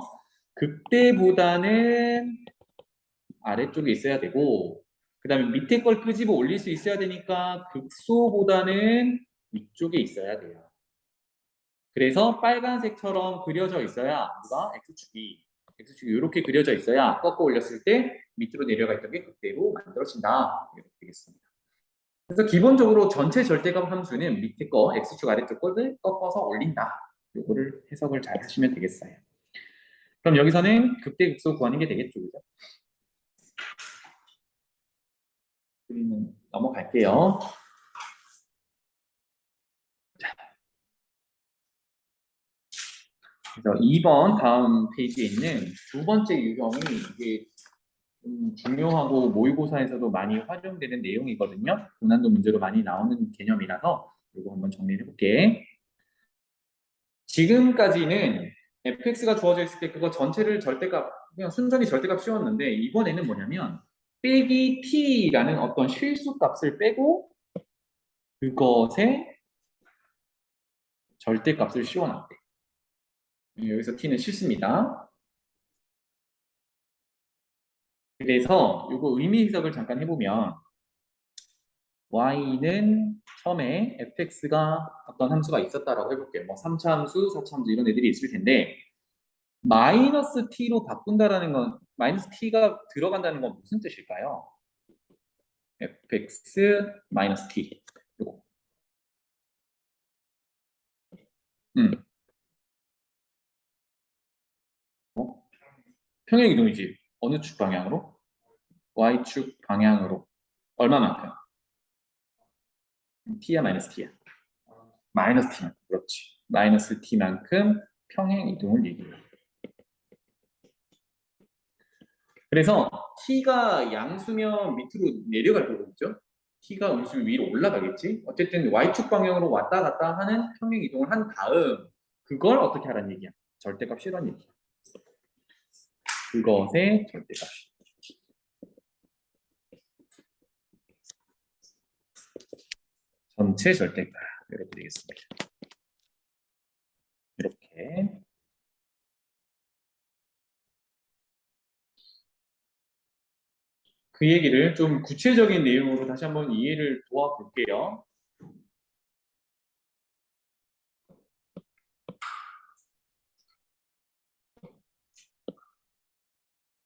극대보다는 아래쪽에 있어야 되고, 그 다음에 밑에 걸 끄집어 올릴 수 있어야 되니까 극소보다는 위쪽에 있어야 돼요. 그래서 빨간색처럼 그려져 있어야 누가 X축이 이렇게 그려져 있어야 꺾어 올렸을 때 밑으로 내려가 있던 게 그대로 만들어진다. 이렇게 되겠습니다. 그래서 기본적으로 전체 절대값 함수는 밑에 거 X축 아래쪽 거를 꺾어서 올린다. 요거를 해석을 잘 하시면 되겠어요. 그럼 여기서는 극대 극소 구하는 게 되겠죠, 그죠? 그림은 넘어갈게요. 그래서 2번 다음 페이지에 있는 두 번째 유형이 이게 좀 중요하고 모의고사에서도 많이 활용되는 내용이거든요. 고난도 문제로 많이 나오는 개념이라서 이거 한번 정리해 볼게. 지금까지는 fx가 주어져 있을 때 그거 전체를 절대값 그냥 순전히 절대값 씌웠는데 이번에는 뭐냐면 빼기 t라는 어떤 실수값을 빼고 그것의 절대값을 씌워놨대. 여기서 t는 실수입니다. 그래서 이거 의미 해석을 잠깐 해보면 y는 처음에 fx가 어떤 함수가 있었다라고 해볼게요. 뭐 3차 함수, 4차 함수 이런 애들이 있을 텐데 마이너스 t로 바꾼다라는 건 마이너스 t가 들어간다는 건 무슨 뜻일까요? fx 마이너스 t 이거. 어? 평행 이동이지. 어느 축 방향으로? y축 방향으로. 얼마만큼? t야 마이너스 t야? 마이너스 t만큼. 그렇지. 마이너스 t만큼 평행 이동을 얘기해요. 그래서 t가 양수면 밑으로 내려갈 거겠죠? t가 음수면 위로 올라가겠지? 어쨌든 y축 방향으로 왔다 갔다 하는 평행 이동을 한 다음 그걸 어떻게 하라는 얘기야? 절대값 실현 얘기야. 그것의 절대값. 전체 절대값. 이렇게 되겠습니다. 이렇게. 그 얘기를 좀 구체적인 내용으로 다시 한번 이해를 도와볼게요.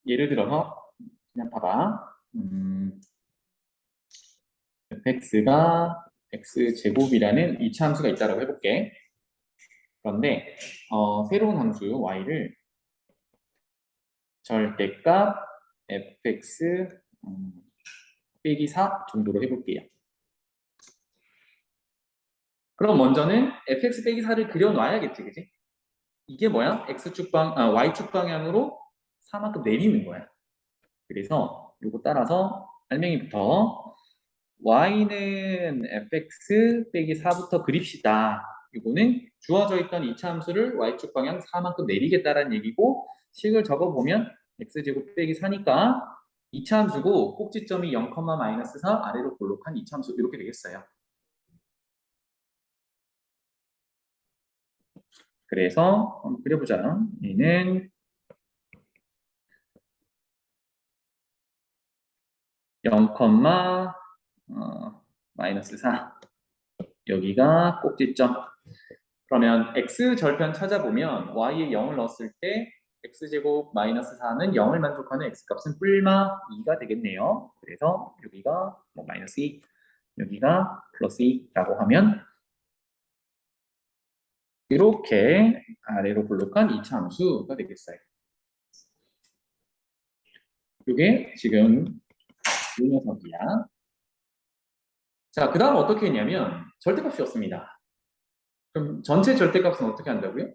예를 들어서 그냥 봐봐. fx가 x제곱이라는 이차 함수가 있다고 해볼게. 그런데 새로운 함수 y를 절대값 fx 빼기 4 정도로 해볼게요. 그럼 먼저는 fx 빼기 4를 그려놔야겠지, 그지? 이게 뭐야? y축 방향으로 4만큼 내리는 거야. 그래서 이거 따라서 설명이부터 y는 fx 빼기 4부터 그립시다. 이거는 주어져 있던 이차 함수를 y축 방향 4만큼 내리겠다라는 얘기고 식을 적어보면 x제곱 빼기 4니까 이차 함수고 꼭지점이 0, 마이너스 4 아래로 볼록한 이차 함수 이렇게 되겠어요. 그래서 한번 그려보자. 얘는 0, 마이너스 4 여기가 꼭지점. 그러면 x 절편 찾아보면 y에 0을 넣었을 때 x제곱 마이너스 4는 0을 만족하는 x값은 뿔마 2가 되겠네요. 그래서 여기가 뭐 마이너스 2, 여기가 플러스 2라고 하면 이렇게 아래로 볼록한 이차 함수가 되겠어요. 이게 지금 이 녀석이야. 자, 그 다음 어떻게 했냐면 절대값이었습니다. 그럼 전체 절대값은 어떻게 한다고요?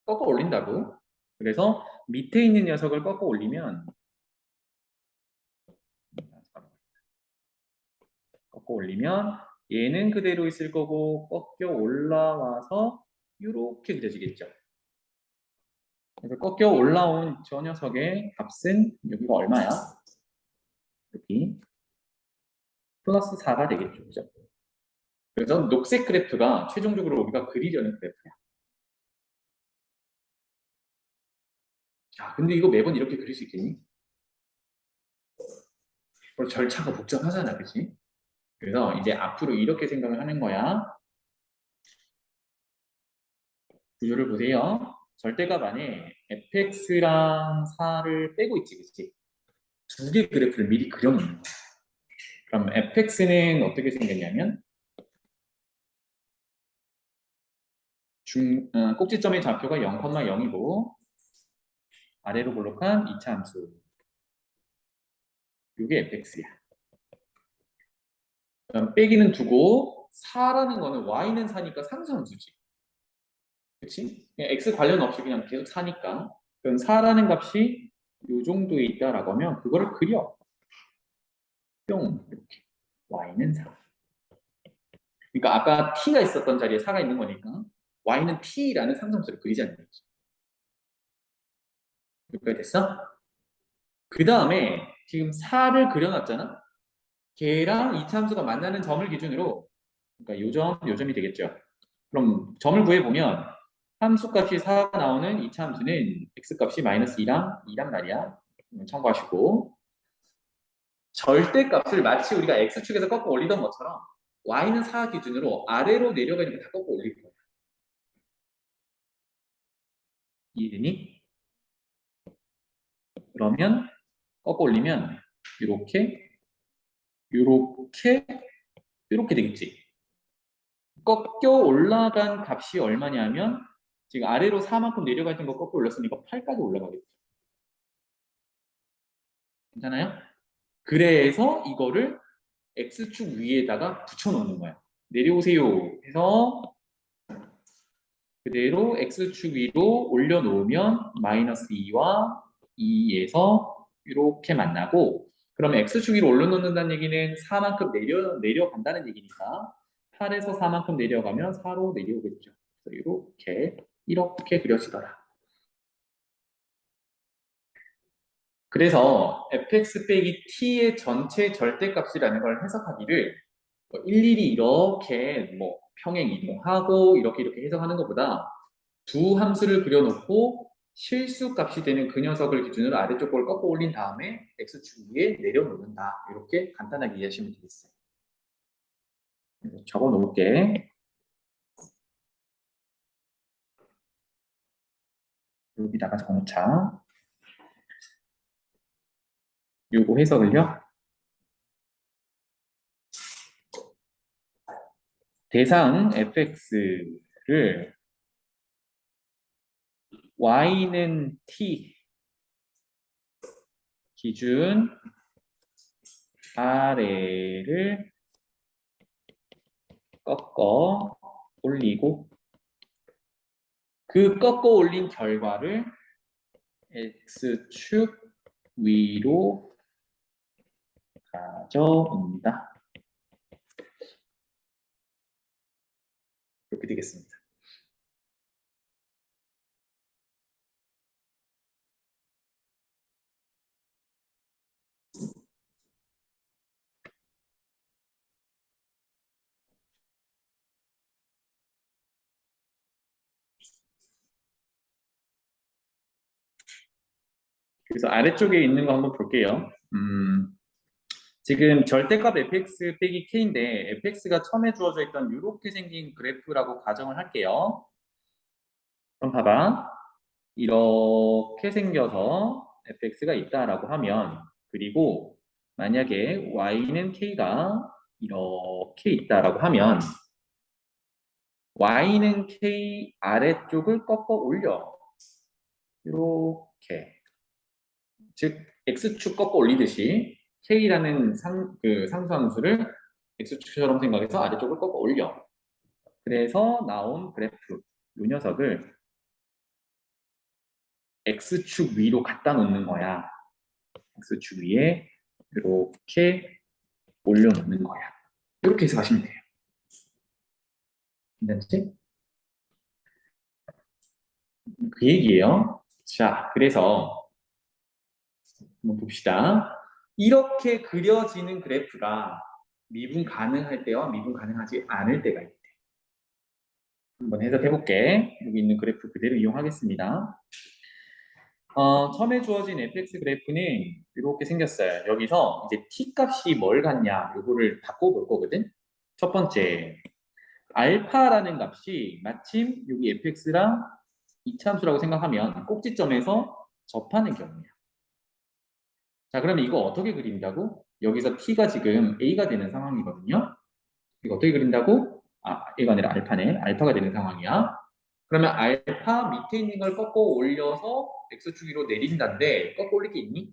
꺾어 올린다고. 그래서 밑에 있는 녀석을 꺾어 올리면 얘는 그대로 있을 거고 꺾여 올라와서 이렇게 그려지겠죠. 그래서 꺾여 올라온 저 녀석의 값은 여기가 얼마야? 여기 플러스 4가 되겠죠. 그죠? 그래서 녹색 그래프가 최종적으로 우리가 그리려는 그래프야. 자, 근데 이거 매번 이렇게 그릴 수 있겠니? 절차가 복잡하잖아, 그치? 그래서 이제 앞으로 이렇게 생각을 하는 거야. 구조를 보세요. 절대값 안에 fx랑 4를 빼고 있지, 그치? 두 개 그래프를 미리 그려놓는 거야. 그럼 fx는 어떻게 생겼냐면 꼭지점의 좌표가 0,0이고 아래로 볼록한 2차 함수. 이게 fx야. 그럼 빼기는 두고 4라는 거는 y는 4니까 상수함수지. 그치? 그냥 x 관련 없이 그냥 계속 4니까. 그럼 4라는 값이 이 정도에 있다라고 하면 그거를 그려. 뿅 이렇게. y는 4. 그러니까 아까 t가 있었던 자리에 4가 있는 거니까 y는 t라는 상수함수를 그리자는 거지. 여기까지 됐어? 그 다음에 지금 4를 그려놨잖아? 걔랑 이차 함수가 만나는 점을 기준으로 그러니까 요 점이 되겠죠. 그럼 점을 구해보면 함수값이 4가 나오는 이차 함수는 x값이 마이너스 2랑 말이야. 참고하시고 절대값을 마치 우리가 x축에서 꺾어 올리던 것처럼 y는 4 기준으로 아래로 내려가 있는 거 다 꺾어 올릴 거야. 이해되니? 그러면 꺾어 올리면 이렇게 이렇게 이렇게 되겠지. 꺾여 올라간 값이 얼마냐면 지금 아래로 4만큼 내려가 있던 거 꺾어 올렸으니까 8까지 올라가겠죠. 괜찮아요? 그래서 이거를 x축 위에다가 붙여놓는 거야. 내려오세요 해서 그대로 x축 위로 올려놓으면 마이너스 2와 2에서 이렇게 만나고 그러면 x축 위로 올려놓는다는 얘기는 4만큼 내려간다는 얘기니까 8에서 4만큼 내려가면 4로 내려오겠죠. 그래서 이렇게 그려지더라. 그래서 fx 빼기 t의 전체 절대값이라는 걸 해석하기를 일일이 이렇게 뭐 평행 이동하고 이렇게 해석하는 것보다 두 함수를 그려놓고 실수값이 되는 그 녀석을 기준으로 아래쪽 걸 꺾어 올린 다음에 x축 위에 내려놓는다. 이렇게 간단하게 이해하시면 되겠어요. 적어 놓을게. 여기다가 적어 놓자. 요거 해석을요. 대상 fx를 y는 t 기준 아래를 꺾어 올리고 그 꺾어 올린 결과를 x축 위로 가져온다. 이렇게 되겠습니다. 그래서 아래쪽에 있는 거 한번 볼게요. 지금 절대값 fx 빼기 k인데 fx가 처음에 주어져 있던 이렇게 생긴 그래프라고 가정을 할게요. 그럼 봐봐. 이렇게 생겨서 fx가 있다라고 하면 그리고 만약에 y는 k가 이렇게 있다라고 하면 y는 k 아래쪽을 꺾어 올려. 이렇게 즉 x축 꺾어 올리듯이 k라는 상수함수를 x축처럼 생각해서 아래쪽을 꺾어 올려. 그래서 나온 그래프 이 녀석을 x축 위로 갖다 놓는 거야. x축 위에 이렇게 올려놓는 거야. 이렇게 해서 하시면 돼요. 괜찮지? 그 얘기예요. 자, 그래서 한번 봅시다. 이렇게 그려지는 그래프가 미분 가능할 때와 미분 가능하지 않을 때가 있대. 한번 해석해 볼게. 여기 있는 그래프 그대로 이용하겠습니다. 처음에 주어진 fx 그래프는 이렇게 생겼어요. 여기서 이제 t 값이 뭘 같냐, 요거를 바꿔볼 거거든. 첫 번째, 알파라는 값이 마침 여기 fx랑 이차함수라고 생각하면 꼭지점에서 접하는 경우야. 자, 그러면 이거 어떻게 그린다고? 여기서 t가 지금 a가 되는 상황이거든요. 이거 어떻게 그린다고? a가 아니라 알파네. 알파가 되는 상황이야. 그러면 알파 밑에 있는 걸 꺾어 올려서 x축으로 내린다는데 꺾어 올릴 게 있니?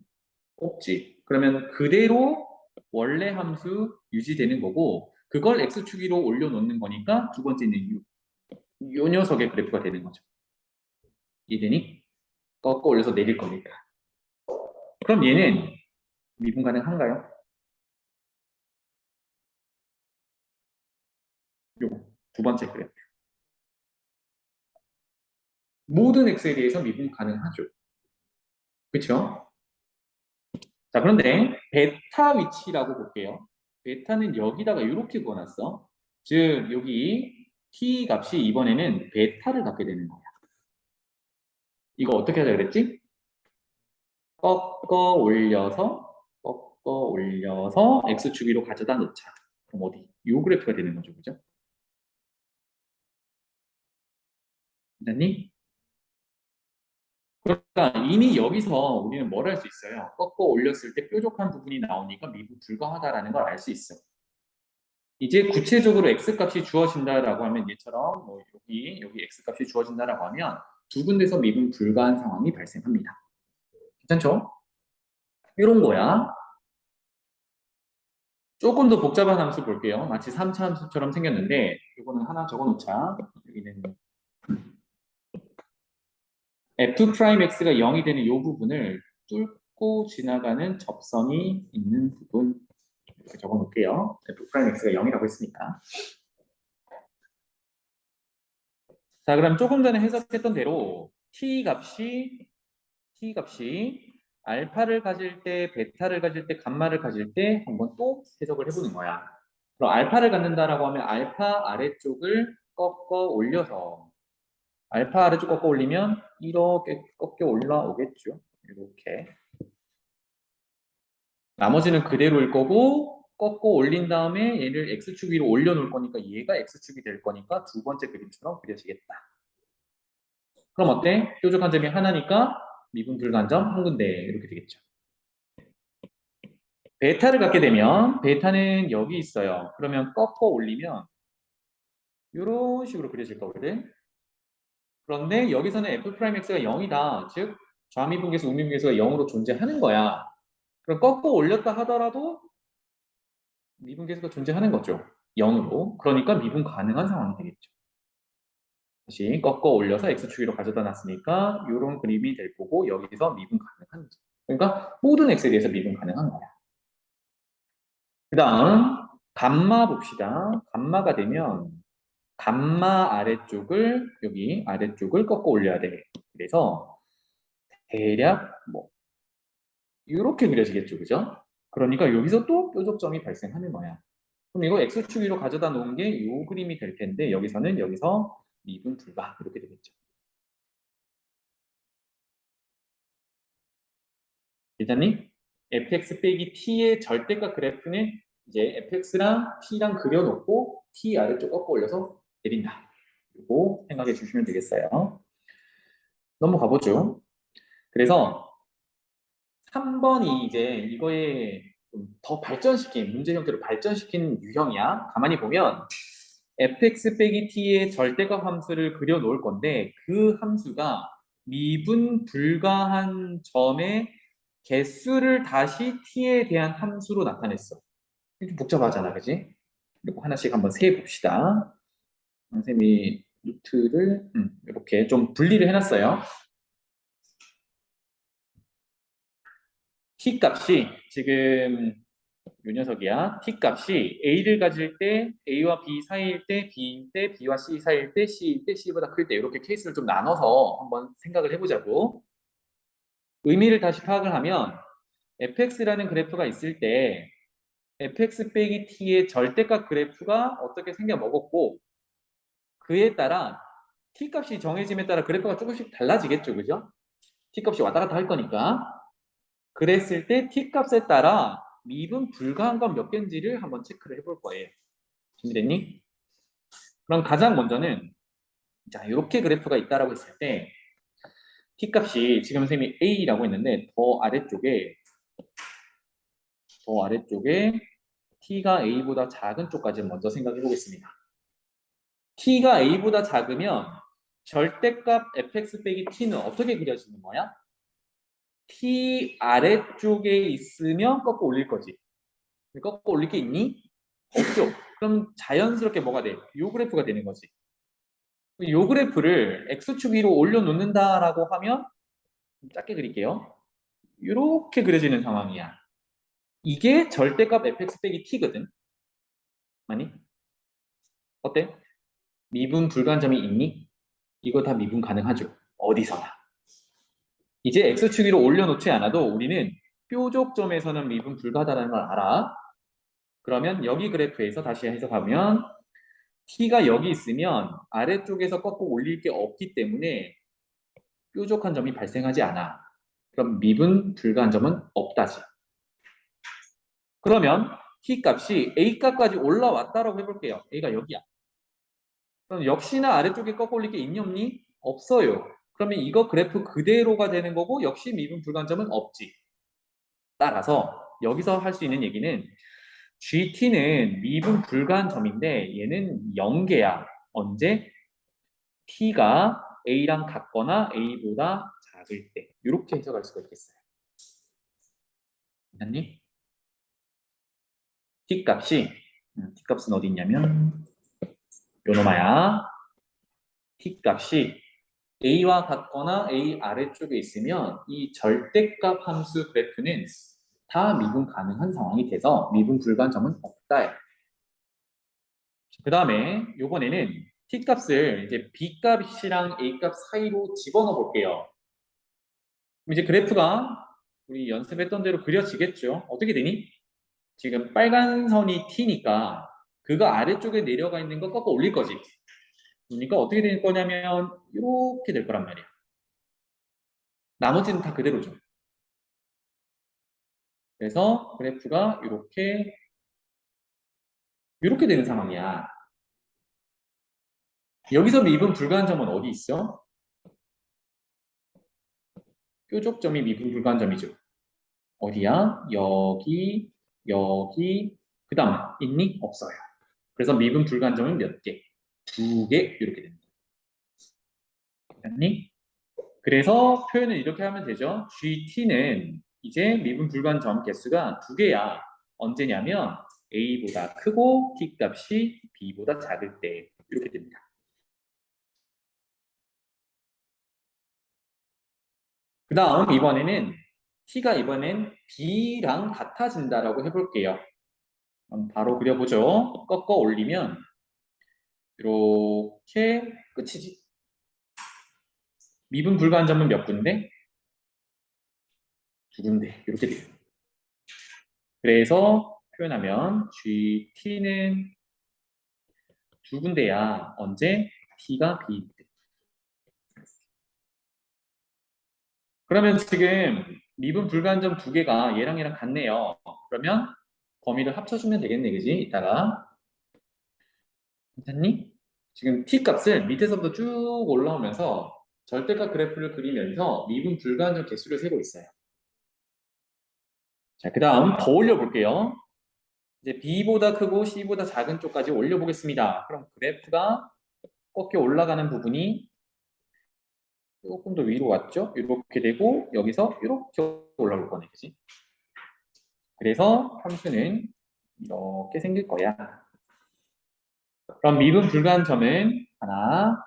없지. 그러면 그대로 원래 함수 유지되는 거고 그걸 x축 위로 올려놓는 거니까 두 번째는 요 녀석의 그래프가 되는 거죠. 이해되니? 꺾어 올려서 내릴 거니까. 그럼 얘는 미분 가능한가요? 요거 두 번째 그래프. 모든 x에 대해서 미분 가능하죠. 그렇죠? 자, 그런데 베타 위치라고 볼게요. 베타는 여기다가 이렇게 부어놨어. 즉 여기 t 값이 이번에는 베타를 갖게 되는 거야. 이거 어떻게 하자 그랬지? 꺾어 올려서 x축 위로 가져다 놓자. 그럼 어디? 요 그래프가 되는 거죠. 그죠? 괜찮니? 그러니까 이미 여기서 우리는 뭘 할 수 있어요? 꺾어 올렸을 때 뾰족한 부분이 나오니까 미분 불가하다라는 걸 알 수 있어. 이제 구체적으로 x 값이 주어진다라고 하면 얘처럼 뭐 여기 x 값이 주어진다라고 하면 두 군데서 미분 불가한 상황이 발생합니다. 괜찮죠? 이런 거야. 조금 더 복잡한 함수 볼게요. 마치 3차 함수처럼 생겼는데 이거는 하나 적어놓자. 여기는 f'x가 0이 되는 이 부분을 뚫고 지나가는 접선이 있는 부분 이렇게 적어놓을게요. f'x가 0이라고 했으니까. 자, 그럼 조금 전에 해석했던 대로 t 값이 알파를 가질 때, 베타를 가질 때, 감마를 가질 때 한번 또 해석을 해보는 거야. 그럼 알파를 갖는다라고 하면 알파 아래쪽을 꺾어 올려서 알파 아래쪽 꺾어 올리면 이렇게 꺾여 올라오겠죠. 이렇게. 나머지는 그대로일 거고 꺾어 올린 다음에 얘를 x축 위로 올려놓을 거니까 얘가 x축이 될 거니까 두 번째 그림처럼 그려지겠다. 그럼 어때? 뾰족한 점이 하나니까 미분 불가한 점 한 군데 이렇게 되겠죠. 베타를 갖게 되면 베타는 여기 있어요. 그러면 꺾어 올리면 이런 식으로 그려질 거거든. 그런데 여기서는 f'x가 0이다. 즉 좌미분계수, 우미분계수가 0으로 존재하는 거야. 그럼 꺾어 올렸다 하더라도 미분계수가 존재하는 거죠. 0으로. 그러니까 미분 가능한 상황이 되겠죠. 다시 꺾어 올려서 x축으로 가져다 놨으니까 이런 그림이 될 거고 여기서 미분 가능한 거죠. 그러니까 모든 x에 대해서 미분 가능한 거야. 그 다음 감마 봅시다. 감마가 되면 감마 아래쪽을 여기 아래쪽을 꺾어 올려야 돼. 그래서 대략 뭐 이렇게 그려지겠죠, 그죠? 그러니까 여기서 또 뾰족점이 발생하는 거야. 그럼 이거 x축 위로 가져다 놓은 게 이 그림이 될 텐데 여기서는 여기서 미분 불가 이렇게 되겠죠. 괜찮니? fx 빼기 t의 절대값 그래프는 이제 fx랑 t랑 그려놓고 t 아래쪽 꺾어 올려서 내린다. 그리고 생각해 주시면 되겠어요. 넘어가 보죠. 그래서 3번이 이제 이거에 좀 더 발전시킨 문제 형태로 발전시킨 유형이야. 가만히 보면 fx 빼기 t의 절대값 함수를 그려 놓을 건데 그 함수가 미분 불가한 점의 개수를 다시 t에 대한 함수로 나타냈어. 좀 복잡하잖아, 그지? 그리고 하나씩 한번 세 봅시다. 선생님이 루트를 이렇게 좀 분리를 해놨어요. t 값이 지금 요 녀석이야. t 값이 a를 가질 때 a와 b 사이일 때 b일 때 b와 c 사이일 때 c일 때 c보다 클 때 이렇게 케이스를 좀 나눠서 한번 생각을 해보자고. 의미를 다시 파악을 하면 fx라는 그래프가 있을 때 fx 빼기 t의 절대값 그래프가 어떻게 생겨 먹었고 그에 따라 t 값이 정해짐에 따라 그래프가 조금씩 달라지겠죠, 그죠? t값이 왔다 갔다 할 거니까. 그랬을 때 t값에 따라 미분 불가한 건 몇 개인지를 한번 체크를 해볼 거예요. 준비됐니? 그럼 가장 먼저는 자 이렇게 그래프가 있다라고 했을 때 t값이 지금 선생님이 a라고 했는데 더 아래쪽에 t가 a보다 작은 쪽까지 먼저 생각해 보겠습니다. t가 a보다 작으면 절대값 fx 빼기 t는 어떻게 그려지는 거야? t 아래쪽에 있으면 꺾어 올릴 거지. 꺾어 올릴 게 있니? 없죠. 그럼 자연스럽게 뭐가 돼? 요 그래프가 되는 거지. 요 그래프를 x축 위로 올려놓는다라고 하면 짧게 그릴게요. 이렇게 그려지는 상황이야. 이게 절대값 fx 빼기 t거든. 아니? 어때? 미분 불가한 점이 있니? 이거 다 미분 가능하죠. 어디서나. 이제 x축 위로 올려놓지 않아도 우리는 뾰족점에서는 미분 불가하다는 걸 알아. 그러면 여기 그래프에서 다시 해석하면 t가 여기 있으면 아래쪽에서 꺾고 올릴 게 없기 때문에 뾰족한 점이 발생하지 않아. 그럼 미분 불가한 점은 없다지. 그러면 t 값이 a 값까지 올라왔다라고 해볼게요. a가 여기야. 그럼 역시나 아래쪽에 꺾어 올릴 게 있니 없니? 없어요. 그러면 이거 그래프 그대로가 되는 거고 역시 미분 불가한 점은 없지. 따라서 여기서 할 수 있는 얘기는 GT는 미분 불가한 점인데 얘는 0개야. 언제? T가 A랑 같거나 A보다 작을 때. 이렇게 해석할 수가 있겠어요. 괜찮니? T값은 어디 있냐면 요놈아야. T값이 A와 같거나 A 아래쪽에 있으면 이 절대값 함수 그래프는 다 미분 가능한 상황이 돼서 미분 불가한 점은 없다. 그 다음에 요번에는 t값을 이제 b값이랑 a값 사이로 집어넣어 볼게요. 이제 그래프가 우리 연습했던 대로 그려지겠죠. 어떻게 되니? 지금 빨간 선이 t니까 그거 아래쪽에 내려가 있는 거 꺾어 올릴 거지. 그러니까 어떻게 될 거냐면 이렇게 될 거란 말이야. 나머지는 다 그대로죠. 그래서 그래프가 이렇게 되는 상황이야. 여기서 미분 불가한 점은 어디 있어? 뾰족점이 미분 불가한 점이죠. 어디야? 여기, 여기, 그 다음 있니? 없어요. 그래서 미분 불가한 점은 몇 개? 2개 이렇게 됩니다. 됐니? 그래서 표현을 이렇게 하면 되죠. GT는 이제 미분 불가한 점 개수가 2개야. 언제냐면 A보다 크고 T값이 B보다 작을 때 이렇게 됩니다. 그 다음 이번에는 T가 이번엔 B랑 같아진다라고 해볼게요. 그럼 바로 그려보죠. 꺾어 올리면 이렇게 끝이지. 미분 불가한 점은 몇 군데? 2군데. 이렇게 돼요. 그래서 표현하면 GT는 2군데야. 언제? T가 B일 때. 그러면 지금 미분 불가한 점 2개가 얘랑 같네요. 그러면 범위를 합쳐주면 되겠네, 그지? 이따가. 괜찮니? 지금 t 값을 밑에서부터 쭉 올라오면서 절대값 그래프를 그리면서 미분 불가한 점 개수를 세고 있어요. 자, 그 다음 더 올려볼게요. 이제 B보다 크고 C보다 작은 쪽까지 올려보겠습니다. 그럼 그래프가 꺾여 올라가는 부분이 조금 더 위로 왔죠? 이렇게 되고 여기서 이렇게 올라올 거네, 그지? 그래서 함수는 이렇게 생길 거야. 그럼 미분 불가한 점은 하나,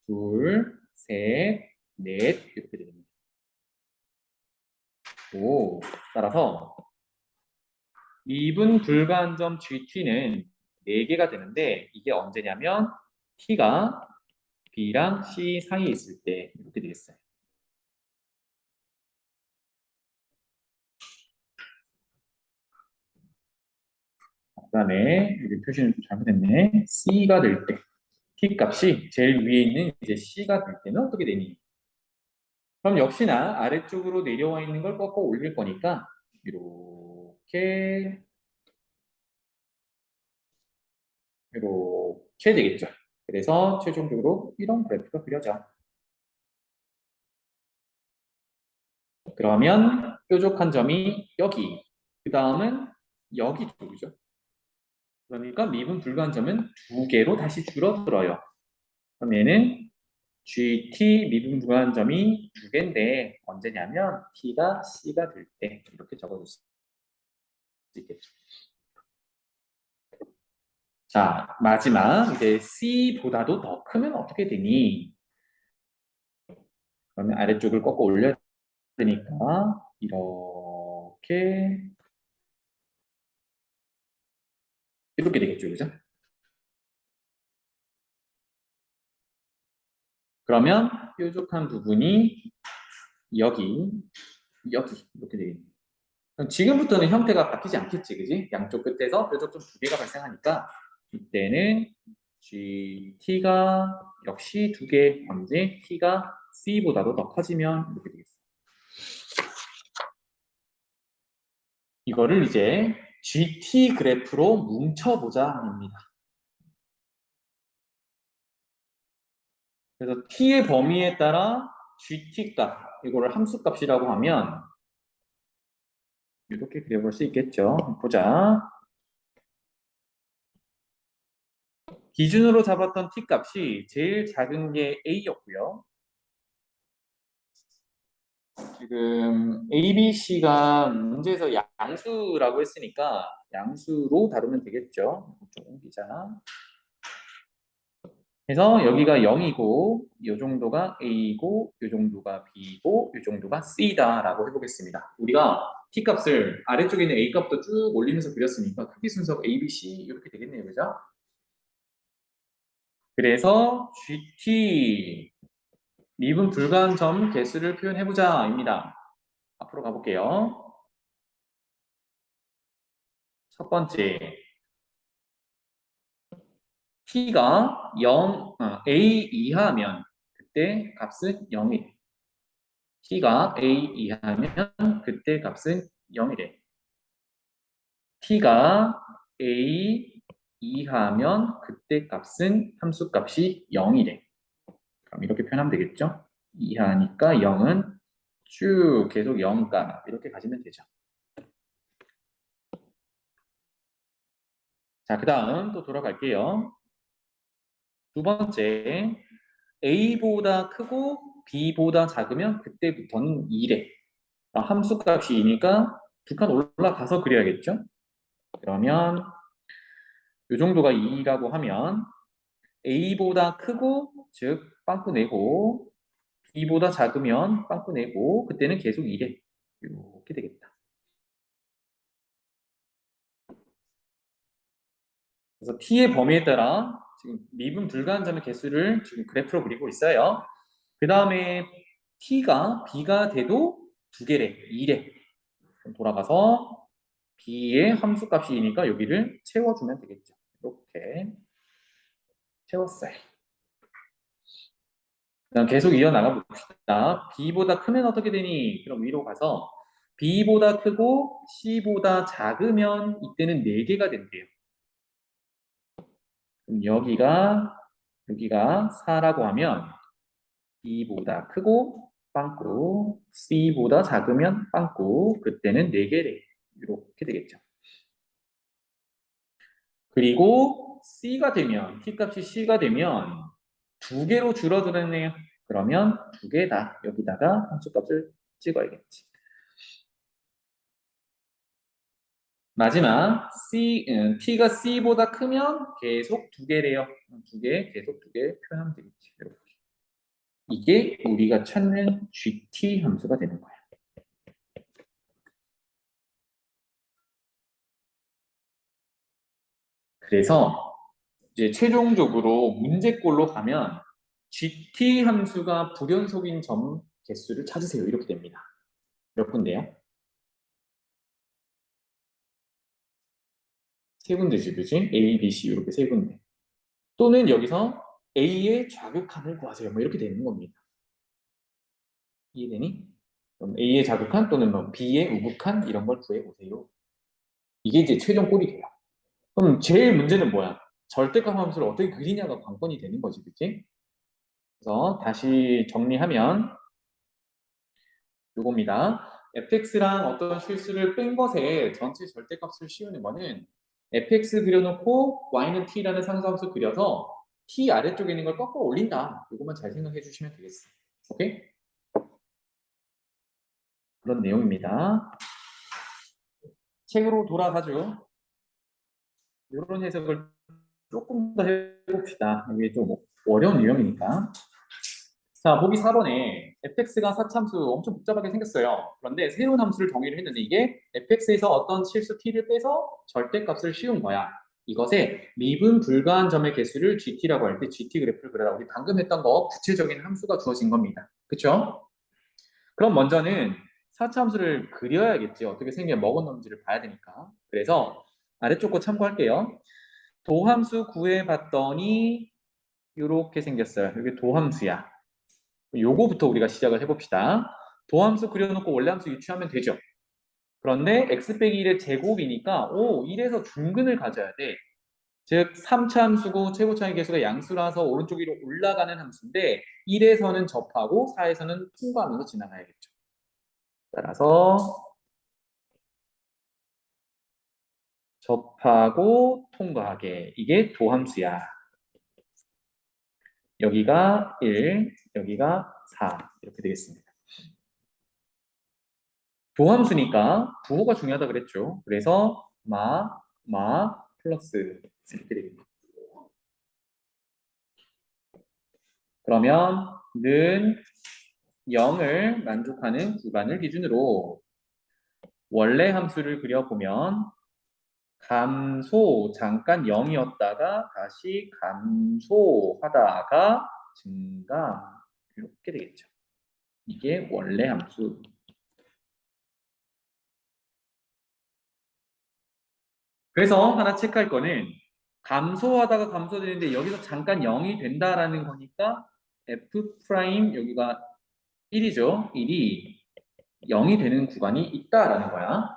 둘, 셋, 넷 이렇게 됩니다. 오, 따라서 미분 불가한 점 GT는 4개가 되는데 이게 언제냐면 T가 B랑 C 사이에 있을 때 이렇게 되겠어요. 그 다음에 여기 표시는 좀 잘못했네. C가 될 때, T 값이 제일 위에 있는 이제 C가 될 때는 어떻게 되니? 그럼 역시나 아래쪽으로 내려와 있는 걸 꺾어 올릴 거니까 이렇게 되겠죠. 그래서 최종적으로 이런 그래프가 그려져. 그러면 뾰족한 점이 여기, 그 다음은 여기 쪽이죠. 그러니까 미분 불가한 점은 두 개로 다시 줄어들어요. 그럼 얘는 GT 미분 불가한 점이 두 개인데 언제냐면 T가 C가 될 때 이렇게 적어줄 수 있겠죠. 자, 마지막 이제 C보다도 더 크면 어떻게 되니? 그러면 아래쪽을 꺾어 올려야 되니까 이렇게 되겠죠, 그죠? 그러면 뾰족한 부분이 여기 이렇게 되겠네요. 그럼 지금부터는 형태가 바뀌지 않겠지, 그지? 양쪽 끝에서 뾰족점 두 개가 발생하니까 이때는 GT가 역시 두 개, 언제 T가 C보다도 더 커지면 이렇게 되겠어요. 이거를 이제 GT 그래프로 뭉쳐보자입니다. 그래서 T의 범위에 따라 GT 값, 이거를 함수 값이라고 하면 이렇게 그려볼 수 있겠죠. 보자. 기준으로 잡았던 T 값이 제일 작은 게 A였고요. 지금 A, B, C가 문제에서 양수라고 했으니까 양수로 다루면 되겠죠. 좀 옮기자. 그래서 여기가 0이고 이 정도가 A고 이 정도가 B고 이 정도가 C다라고 해보겠습니다. 우리가 T 값을 아래쪽에 있는 A 값부터 쭉 올리면서 그렸으니까 크기 순서가 A, B, C 이렇게 되겠네요. 그죠? 그래서 GT 미분 불가한 점 개수를 표현해보자입니다. 앞으로 가볼게요. 첫 번째, t가 a 이하면 그때 값은 0이래. t가 a 이하면 그때 값은 0이래. t가 a 이하면 그때 값은 함수값이 0이래. 그럼 이렇게 표현하면 되겠죠? 이하니까 0은 쭉 계속 0값 이렇게 가지면 되죠. 자, 그 다음 또 돌아갈게요. 두 번째, A보다 크고 B보다 작으면 그때부터는 2래. 함수값이 2니까 두 칸 올라가서 그려야겠죠? 그러면 이 정도가 2라고 하면 A보다 크고 즉 빵꾸 내고 B보다 작으면 빵꾸 내고 그때는 계속 2래. 이렇게 되겠다. 그래서 T의 범위에 따라 지금 미분 불가한 점의 개수를 지금 그래프로 그리고 있어요. 그 다음에 T가 B가 돼도 두 개래, 2래. 돌아가서 B의 함수값이 이니까 여기를 채워주면 되겠죠. 이렇게 채웠어요. 그럼 계속 이어나가 봅시다. B보다 크면 어떻게 되니? 그럼 위로 가서 B보다 크고 C보다 작으면 이때는 4개가 된대요. 그럼 여기가 4라고 하면 B보다 크고 빵꾸, C보다 작으면 빵꾸, 그때는 4개래. 이렇게 되겠죠. 그리고 C가 되면, T값이 C가 되면 두 개로 줄어들었네요. 그러면 두 개다. 여기다가 함수값을 찍어야겠지. 마지막 T가 C보다 크면 계속 두 개래요. 두 개, 계속 두 개 표현하면 되겠지. 이렇게. 이게 우리가 찾는 GT 함수가 되는 거야. 그래서 이제 최종적으로 문제꼴로 가면 GT 함수가 불연속인 점 개수를 찾으세요. 이렇게 됩니다. 몇 군데요? 세 군데지, 그지? A, B, C 이렇게 세 군데. 또는 여기서 A의 좌극한을 구하세요. 뭐 이렇게 되는 겁니다. 이해되니? 그럼 A의 자극한 또는 뭐 B의 우극한 이런 걸 구해보세요. 이게 이제 최종 꼴이 돼요. 그럼 제일 문제는 뭐야? 절대값 함수를 어떻게 그리냐가 관건이 되는 거지, 그치? 그래서 다시 정리하면 요겁니다. fx랑 어떤 실수를 뺀 것에 전체 절대값을 씌우는 거는 fx 그려놓고 y는 t라는 상수함수 그려서 t 아래쪽에 있는 걸 꺾어 올린다. 이것만 잘 생각해 주시면 되겠어요. 오케이? 그런 내용입니다. 책으로 돌아가죠. 이런 해석을 조금 더 해봅시다. 이게 좀 어려운 유형이니까. 자, 보기 4번에 fx가 사참수 엄청 복잡하게 생겼어요. 그런데 새로운 함수를 정의를 했는데 이게 fx에서 어떤 실수 t를 빼서 절대값을 씌운 거야. 이것에 미분 불가한 점의 개수를 gt라고 할 때 gt 그래프를 그려라. 우리 방금 했던 거 구체적인 함수가 주어진 겁니다. 그쵸? 그럼 먼저는 사차함수를 그려야겠지. 어떻게 생겨 먹었는지를 봐야 되니까. 그래서 아래쪽 거 참고할게요. 도함수 구해봤더니 이렇게 생겼어요. 이게 도함수야. 요거부터 우리가 시작을 해봅시다. 도함수 그려놓고 원래함수 유추하면 되죠. 그런데 x 빼기 1의 제곱이니까 1에서 중근을 가져야 돼. 즉 3차 함수고 최고차의 개수가 양수라서 오른쪽 위로 올라가는 함수인데 1에서는 접하고 4에서는 통과하면서 지나가야겠죠. 따라서 접하고 통과하게. 이게 도함수야. 여기가 1, 여기가 4 이렇게 되겠습니다. 도함수니까 부호가 중요하다 그랬죠. 그래서 마 플러스 이렇게 되겠네요. 그러면 는 0을 만족하는 구간을 기준으로 원래 함수를 그려보면 감소 잠깐 0이었다가 다시 감소하다가 증가 이렇게 되겠죠. 이게 원래 함수. 그래서 하나 체크할 거는 감소하다가 감소되는데 여기서 잠깐 0이 된다라는 거니까 f 프라임 여기가 1이죠. 1이 0이 되는 구간이 있다라는 거야.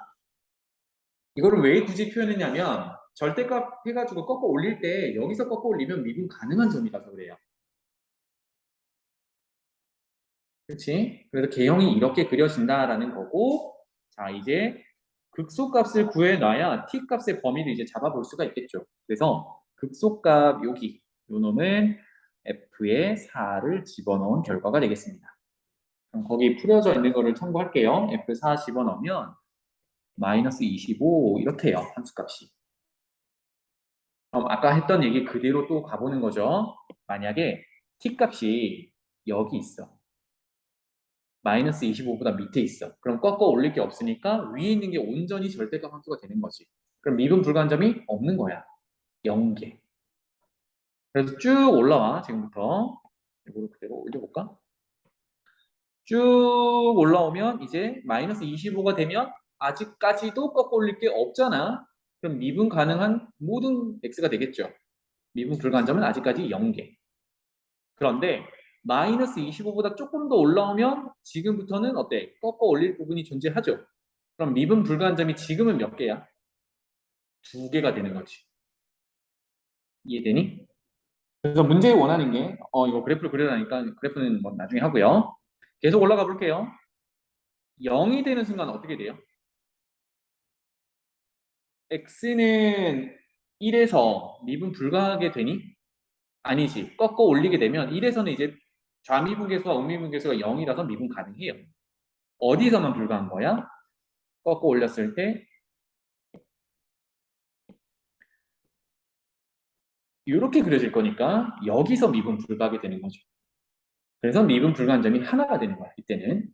이거를 왜 굳이 표현했냐면 절대값 해가지고 꺾어 올릴 때 여기서 꺾어 올리면 미분 가능한 점이라서 그래요. 그렇지? 그래서 개형이 이렇게 그려진다라는 거고 자 이제 극소값을 구해놔야 t값의 범위를 이제 잡아볼 수가 있겠죠. 그래서 극소값 여기 요 놈은 f에 4를 집어넣은 결과가 되겠습니다. 그럼 거기 풀어져 있는 거를 참고할게요. f4 집어넣으면 마이너스 25 이렇게 해요. 함수값이. 그럼 아까 했던 얘기 그대로 또 가보는 거죠. 만약에 t값이 여기 있어. 마이너스 25보다 밑에 있어. 그럼 꺾어 올릴 게 없으니까 위에 있는 게 온전히 절대값 함수가 되는 거지. 그럼 미분 불가한 점이 없는 거야. 0개. 그래서 쭉 올라와 지금부터. 이거를 그대로 올려볼까? 쭉 올라오면 이제 마이너스 25가 되면 아직까지도 꺾어 올릴 게 없잖아. 그럼 미분 가능한 모든 x가 되겠죠. 미분 불가한 점은 아직까지 0개. 그런데 마이너스 25보다 조금 더 올라오면 지금부터는 어때? 꺾어 올릴 부분이 존재하죠. 그럼 미분 불가한 점이 지금은 몇 개야? 2개가 되는 거지. 이해되니? 그래서 문제에 원하는 게 이거 그래프를 그려라니까 그래프는 뭐 나중에 하고요. 계속 올라가 볼게요. 0이 되는 순간 어떻게 돼요? x는 1에서 미분 불가하게 되니? 아니지. 꺾어 올리게 되면 1에서는 이제 좌미분 계수와 우미분 계수가 0이라서 미분 가능해요. 어디서만 불가한 거야? 꺾어 올렸을 때 이렇게 그려질 거니까 여기서 미분 불가하게 되는 거죠. 그래서 미분 불가한 점이 하나가 되는 거야. 이때는.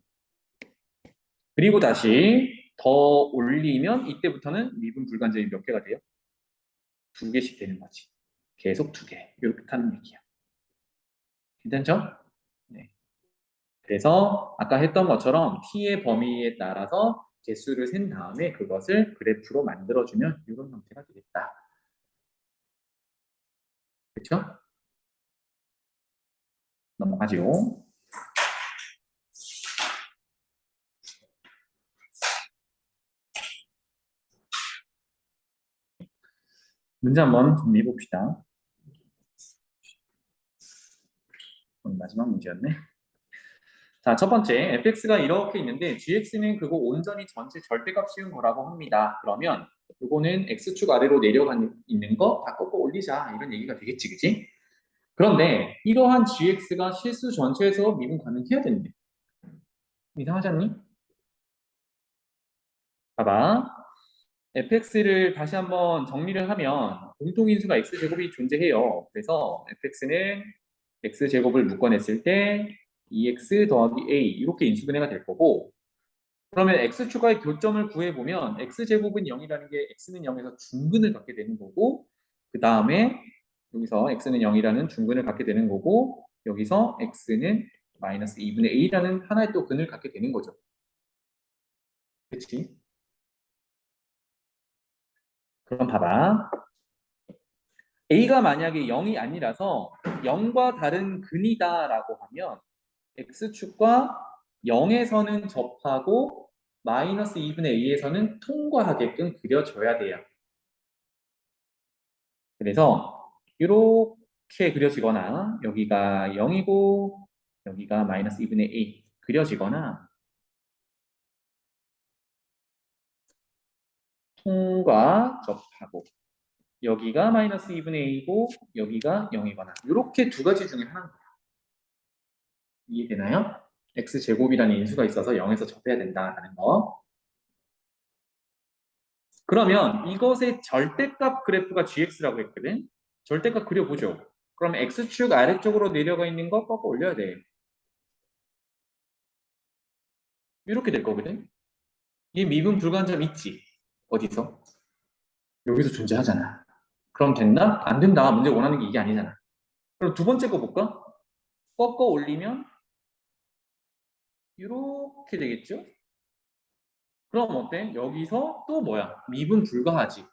그리고 다시 더 올리면 이때부터는 미분 불가한 점이 몇 개가 돼요? 2개씩 되는 거지. 계속 2개. 이렇게 하는 얘기야. 괜찮죠? 네. 그래서 아까 했던 것처럼 t의 범위에 따라서 개수를 센 다음에 그것을 그래프로 만들어주면 이런 형태가 되겠다. 그렇죠? 넘어가죠. 문제 한번 정리해 봅시다. 마지막 문제였네. 자, 첫 번째, fx가 이렇게 있는데 gx는 그거 온전히 전체 절대값 씌운 거라고 합니다. 그러면 이거는 x축 아래로 내려가 있는 거 다 꺾어 올리자 이런 얘기가 되겠지, 그지? 그런데 이러한 gx가 실수 전체에서 미분 가능해야 되는데 이상하지 않니? 봐봐. fx를 다시 한번 정리를 하면 공통인수가 x제곱이 존재해요. 그래서 fx는 x제곱을 묶어냈을 때 2x 더하기 a 이렇게 인수분해가 될 거고 그러면 x축과의 교점을 구해보면 x제곱은 0이라는 게 x는 0에서 중근을 갖게 되는 거고 그 다음에 여기서 x는 0이라는 중근을 갖게 되는 거고 여기서 x는 마이너스 2분의 a라는 하나의 또 근을 갖게 되는 거죠. 그치? 그럼 봐봐. a가 만약에 0이 아니라서 0과 다른 근이다라고 하면 x축과 0에서는 접하고 마이너스 2분의 a에서는 통과하게끔 그려줘야 돼요. 그래서 이렇게 그려지거나 여기가 0이고 여기가 마이너스 2분의 a 그려지거나 통과 접하고 여기가 마이너스 2분의 a이고 여기가 0이거나 이렇게 두 가지 중에 하나입니다. 이해되나요? x제곱이라는 인수가 있어서 0에서 접해야 된다는 거. 그러면 이것의 절대값 그래프가 gx라고 했거든. 절대값 그려보죠. 그럼 x축 아래쪽으로 내려가 있는 거 꺾어 올려야 돼. 이렇게 될 거거든. 이 미분 불가한 점 있지? 어디서? 여기서 존재하잖아. 그럼 됐나? 안 된다. 문제 원하는 게 이게 아니잖아. 그럼 두 번째 거 볼까? 꺾어 올리면 이렇게 되겠죠? 그럼 어때? 여기서 또 뭐야? 미분 불가하지.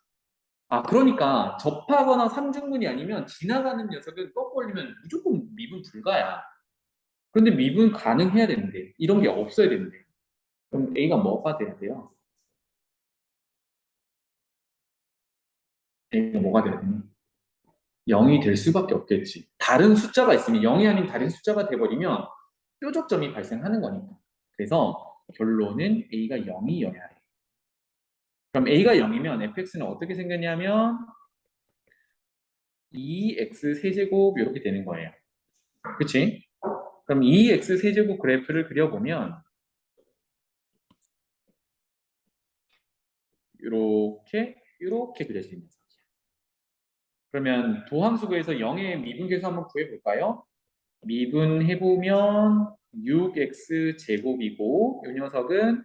아, 그러니까 접하거나 삼중분이 아니면 지나가는 녀석은 꺾어 올리면 무조건 미분 불가야. 그런데 미분 가능해야 되는데 이런 게 없어야 되는데 그럼 A가 뭐가 돼야 돼요? A가 뭐가 돼야 되니? 0이 될 수밖에 없겠지. 다른 숫자가 있으면 0이 아닌 다른 숫자가 돼버리면 뾰족점이 발생하는 거니까. 그래서 결론은 A가 0이어야 해. 그럼 A가 0이면 fx는 어떻게 생겼냐면 2x 세제곱 이렇게 되는 거예요. 그치? 그럼 2x 세제곱 그래프를 그려보면 이렇게 그려지는 녀석이야. 그러면 도함수구에서 0의 미분계수 한번 구해볼까요? 미분해보면 6x 제곱이고 이 녀석은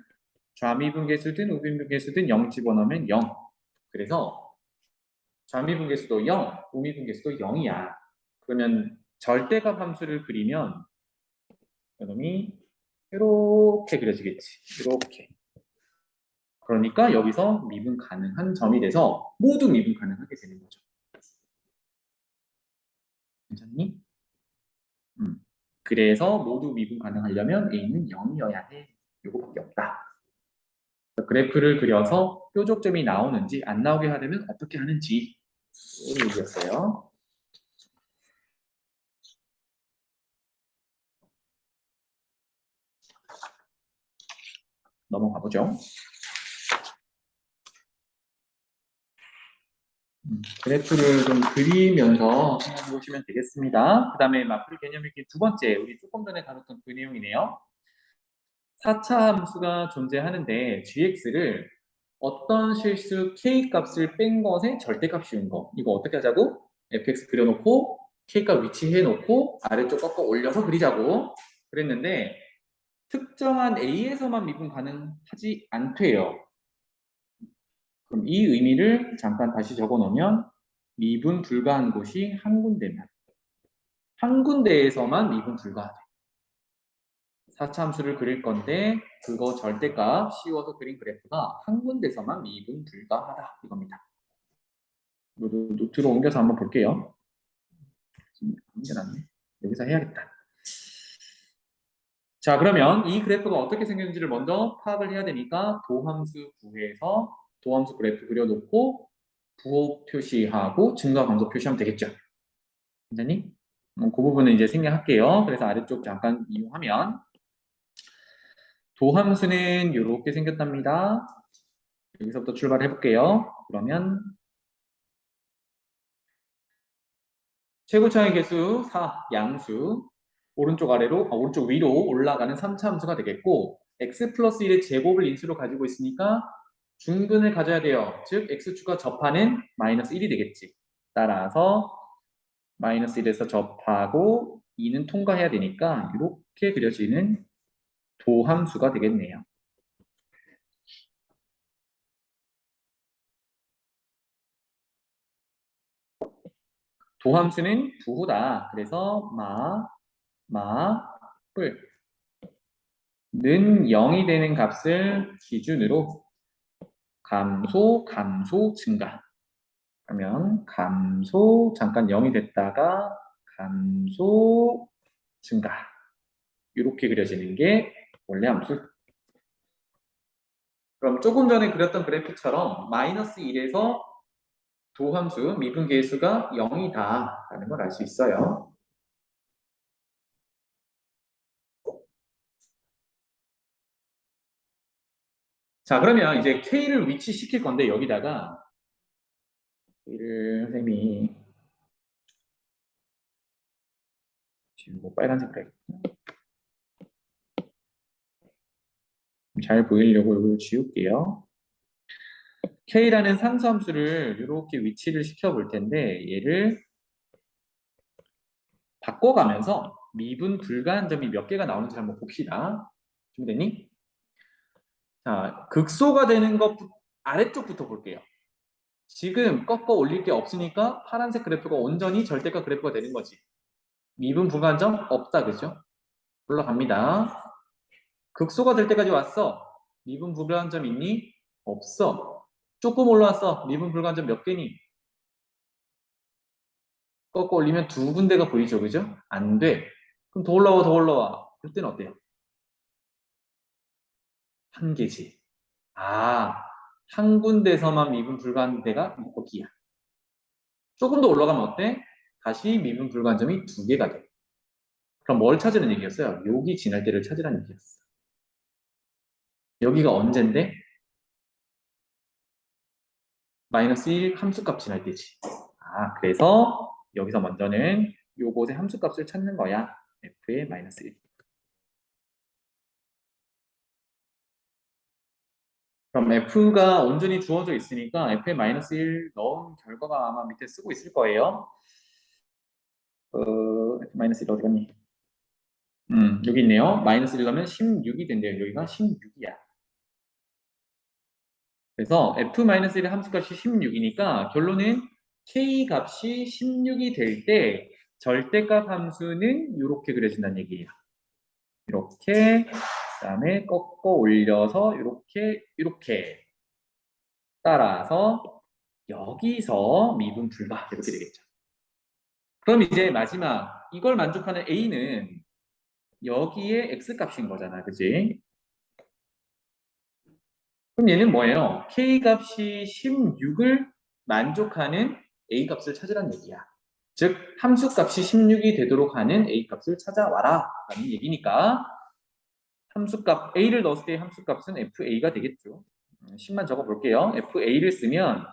좌미분계수든 우미분계수든 0 집어넣으면 0. 그래서 좌미분계수도 0, 우미분계수도 0이야. 그러면 절대값 함수를 그리면 이놈이 이렇게 그려지겠지. 이렇게. 그러니까 여기서 미분 가능한 점이 돼서 모두 미분 가능하게 되는 거죠. 괜찮니? 그래서 모두 미분 가능하려면 A는 0이어야 해. 이거밖에 없다. 그래프를 그려서 뾰족점이 나오는지 안 나오게 하려면 어떻게 하는지 이 얘기였어요. 넘어가 보죠. 그래프를 좀 그리면서 생각해 보시면 되겠습니다. 그 다음에 마플 개념 읽기 두 번째, 우리 조금 전에 다뤘던 그 내용이네요. 4차 함수가 존재하는데 gx를 어떤 실수 k 값을 뺀 것에 절대값 씌운 거. 이거 어떻게 하자고? fx 그려놓고 k 값 위치해 놓고 아래쪽 꺾어 올려서 그리자고 그랬는데 특정한 a에서만 미분 가능하지 않대요. 그럼 이 의미를 잠깐 다시 적어 놓으면 미분 불가한 곳이 한 군데면 한 군데에서만 미분 불가하다. 4차 함수를 그릴 건데 그거 절대값 씌워서 그린 그래프가 한 군데서만 미분 불가하다 이겁니다. 노트로 옮겨서 한번 볼게요. 옮겨놨네. 여기서 해야겠다. 자, 그러면 이 그래프가 어떻게 생겼는지를 먼저 파악을 해야 되니까 도함수 구해서 도함수 그래프 그려놓고 부호 표시하고 증가 강도 표시하면 되겠죠. 괜찮니? 그 부분은 이제 생략할게요. 그래서 아래쪽 잠깐 이용하면 도함수는 이렇게 생겼답니다. 여기서부터 출발해 볼게요. 그러면 최고차의 개수 4, 양수 오른쪽 위로 올라가는 3차 함수가 되겠고 x 플러스 1의 제곱을 인수로 가지고 있으니까 중근을 가져야 돼요. 즉 x축과 접하는 마이너스 1이 되겠지. 따라서 마이너스 1에서 접하고 2는 통과해야 되니까 이렇게 그려지는 도함수가 되겠네요. 도함수는 부호다. 그래서 뿔 는 0이 되는 값을 기준으로 감소, 증가. 그러면 감소, 잠깐 0이 됐다가 감소, 증가. 이렇게 그려지는 게 원래 함수. 그럼 조금 전에 그렸던 그래프처럼 마이너스 1에서 도함수, 미분계수가 0이다 라는 걸 알 수 있어요. 자, 그러면 이제 K를 위치시킬 건데 여기다가 K를 선생님이 지우고 빨간색으로 해야겠다. 잘 보이려고 이걸 지울게요. K라는 상수함수를 이렇게 위치를 시켜볼 텐데 얘를 바꿔가면서 미분 불가한 점이 몇 개가 나오는지 한번 봅시다. 준비됐니? 자, 극소가 되는 것 아래쪽부터 볼게요. 지금 꺾어 올릴 게 없으니까 파란색 그래프가 온전히 절대값 그래프가 되는 거지. 미분 불가한 점 없다, 그죠? 올라갑니다. 극소가 될 때까지 왔어. 미분 불가한 점 있니? 없어. 조금 올라왔어. 미분 불가한 점 몇 개니? 꺾어 올리면 두 군데가 보이죠, 그죠? 안 돼. 그럼 더 올라와, 더 올라와. 그때는 어때요? 한 개지. 아, 한 군데서만 미분 불가한 데가 여기야. 조금 더 올라가면 어때? 다시 미분 불가한 점이 두 개가 돼. 그럼 뭘 찾으는 얘기였어요? 여기 지날 때를 찾으라는 얘기였어. 여기가 언젠데? 마이너스 1 함수값 지날 때지. 아, 그래서 여기서 먼저는 요곳의 함수값을 찾는 거야. f의 마이너스 1. 그럼 f가 온전히 주어져 있으니까 f의 마이너스 1 넣은 결과가 아마 밑에 쓰고 있을 거예요. f 마이너스 1 어디 갔니? 여기 있네요. 마이너스 1 넣으면 16이 된대요. 여기가 16이야. 그래서 f-1의 함수값이 16이니까 결론은 k 값이 16이 될 때 절대값 함수는 이렇게 그려진다는 얘기예요. 이렇게, 그다음에 꺾어 올려서 이렇게 따라서 여기서 미분 불가 이렇게 되겠죠. 그럼 이제 마지막 이걸 만족하는 a는 여기에 x 값인 거잖아, 그지? 그럼 얘는 뭐예요? k 값이 16을 만족하는 a 값을 찾으라는 얘기야. 즉 함수 값이 16이 되도록 하는 a 값을 찾아와라 라는 얘기니까 함수값 a를 넣었을 때 함수값은 fa가 되겠죠. 10만 적어볼게요. fa를 쓰면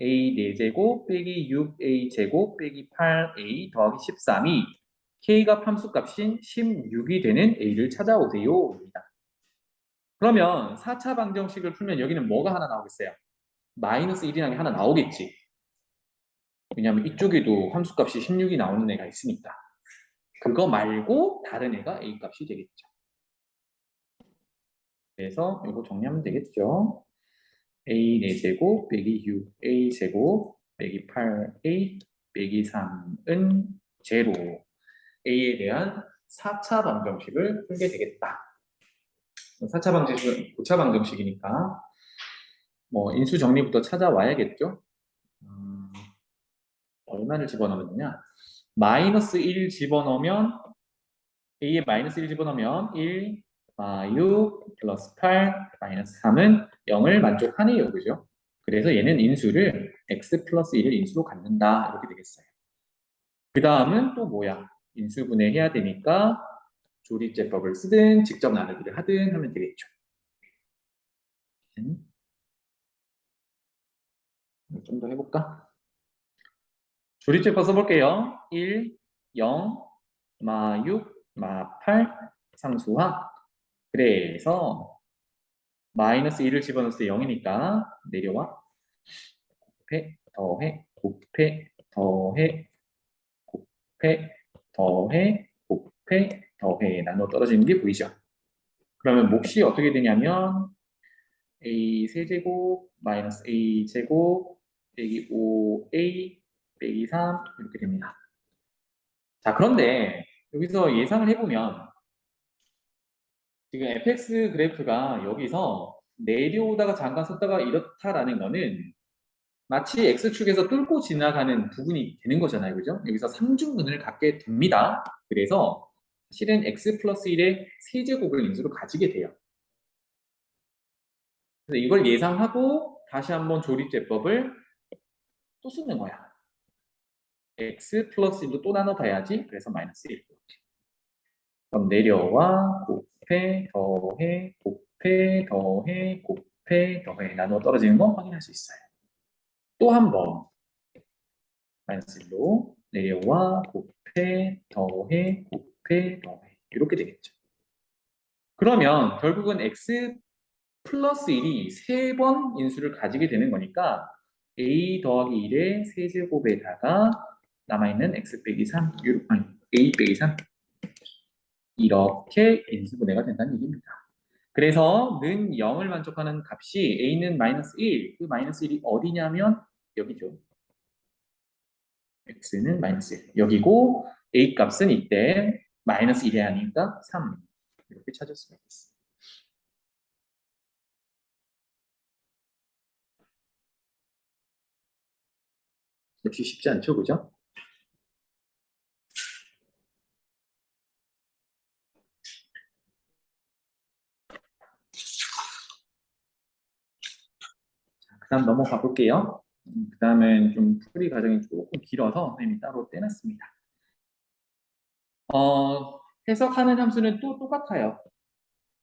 a 4제곱 빼기 6a 제곱 빼기 8a 더하기 13이 k값 함수값인 16이 되는 a를 찾아오세요. 그러면 4차 방정식을 풀면 여기는 뭐가 하나 나오겠어요? 마이너스 1이라는 게 하나 나오겠지. 왜냐하면 이쪽에도 함수값이 16이 나오는 애가 있으니까. 그거 말고 다른 애가 a 값이 되겠죠. 그래서 이거 정리하면 되겠죠. a 4제곱 빼기 6a 제곱 빼기 8a 빼기 3은 제로. a에 대한 4차 방정식을 풀게 되겠다. 4차 방정식은 5차 방정식이니까 뭐 인수 정리부터 찾아와야겠죠. 얼마를 집어넣으면 되냐? 마이너스 1 집어넣으면 a에 마이너스 1 집어넣으면 1, 6 플러스 8 마이너스 3은 0을 만족하네요. 그죠? 그래서 얘는 인수를 x 플러스 1을 인수로 갖는다. 이렇게 되겠어요. 그 다음은 또 뭐야? 인수분해해야 되니까 조립제법을 쓰든 직접 나누기를 하든 하면 되겠죠. 좀 더 해볼까? 조립제법 써볼게요. 1, 0, 마 6, 마 8, 상수항. 그래서 마이너스 1을 집어넣을 때 0이니까 내려와. 곱해, 더해, 곱해, 더해, 곱해, 더해, 곱해, 더해 나눠 떨어지는 게 보이죠? 그러면 몫이 어떻게 되냐면 a 세제곱 마이너스 a 제곱 빼기 5a 빼기 3 이렇게 됩니다. 자, 그런데 여기서 예상을 해보면 지금 fx 그래프가 여기서 내려오다가 잠깐 섰다가 이렇다라는 거는 마치 x축에서 뚫고 지나가는 부분이 되는 거잖아요. 그죠? 여기서 상중근을 갖게 됩니다. 그래서 사실은 x 플러스 1의 세제곱을 인수로 가지게 돼요. 그래서 이걸 예상하고 다시 한번 조립제법을 또 쓰는 거야. x 플러스 1로 또 나눠봐야지. 그래서 마이너스 1. 그럼 내려와 곱해 더해 곱해 더해 곱해 더해 나눠 떨어지는 거 확인할 수 있어요. 또 한 번 마이너스 1로 내려와 곱해 더해 곱해 더해 이렇게 되겠죠. 그러면 결국은 x 플러스 1이 3번 인수를 가지게 되는 거니까 a 더하기 1의 세제곱에다가 남아있는 x 빼기 3 아니 a 빼기 3 이렇게 인수분해가 된다는 얘기입니다. 그래서 는 0을 만족하는 값이 a는 마이너스 1, 그 마이너스 1이 어디냐면 여기죠. x는 마이너스 1, 여기고 a 값은 이때 마이너스 1이 아니니까 3 이렇게 찾을 수가 있겠습니다. 역시 쉽지 않죠, 그죠? 그 다음 넘어가 볼게요. 그 다음엔 좀 풀이 과정이 조금 길어서 선생님이 따로 떼놨습니다. 해석하는 함수는 또 똑같아요.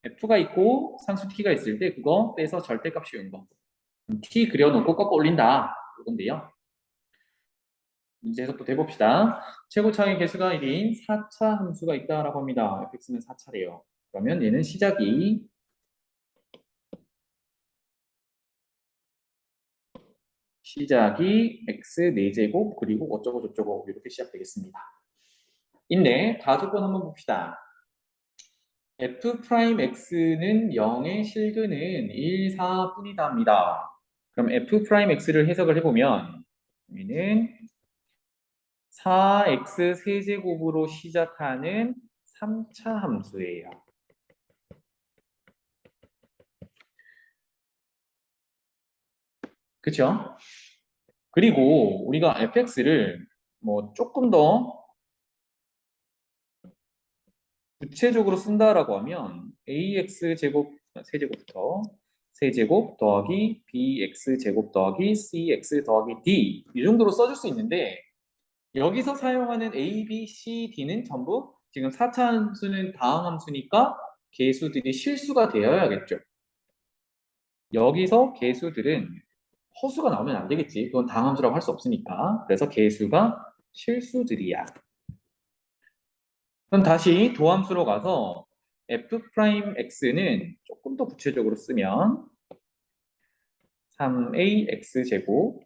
f가 있고 상수 t가 있을 때 그거 빼서 절대값 씌우는 거. t 그려놓고 꺾어 올린다. 이건데요. 문제 해석부터 해봅시다. 최고차의 개수가 1인 4차 함수가 있다라고 합니다. fx는 4차래요. 그러면 얘는 시작이 x 4제곱 그리고 어쩌고 저쩌고 이렇게 시작되겠습니다. 인데 가조건 한번 봅시다. f'x는 0의 실근은 1, 4뿐이다입니다. 그럼 f'x를 해석을 해보면 여기는 4x 세제곱으로 시작하는 3차 함수예요. 그쵸? 그리고 우리가 fx를 뭐 조금 더 구체적으로 쓴다라고 하면 ax 제곱 세제곱부터 세제곱 더하기 bx 제곱 더하기 cx 더하기 d 이 정도로 써줄 수 있는데 여기서 사용하는 a, b, c, d는 전부 지금 4차 함수는 다항 함수니까 개수들이 실수가 되어야겠죠. 여기서 개수들은 허수가 나오면 안 되겠지. 그건 다항 함수라고 할 수 없으니까. 그래서 개수가 실수들이야. 그럼 다시 도함수로 가서 f'x는 조금 더 구체적으로 쓰면 3ax제곱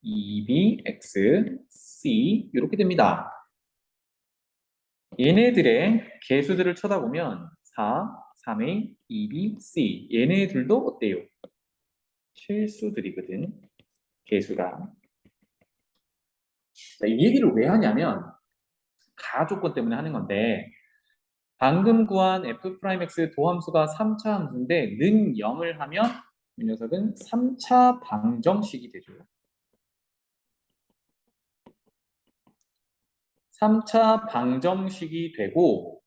2bx c 이렇게 됩니다. 얘네들의 개수들을 쳐다보면 4, 3a, 2b, c 얘네들도 어때요? 실수들이거든. 개수가. 자, 이 얘기를 왜 하냐면 가조건 때문에 하는 건데 방금 구한 f'x 도함수가 3차 함수인데 는 0을 하면 이 녀석은 3차 방정식이 되죠. 3차 방정식이 되고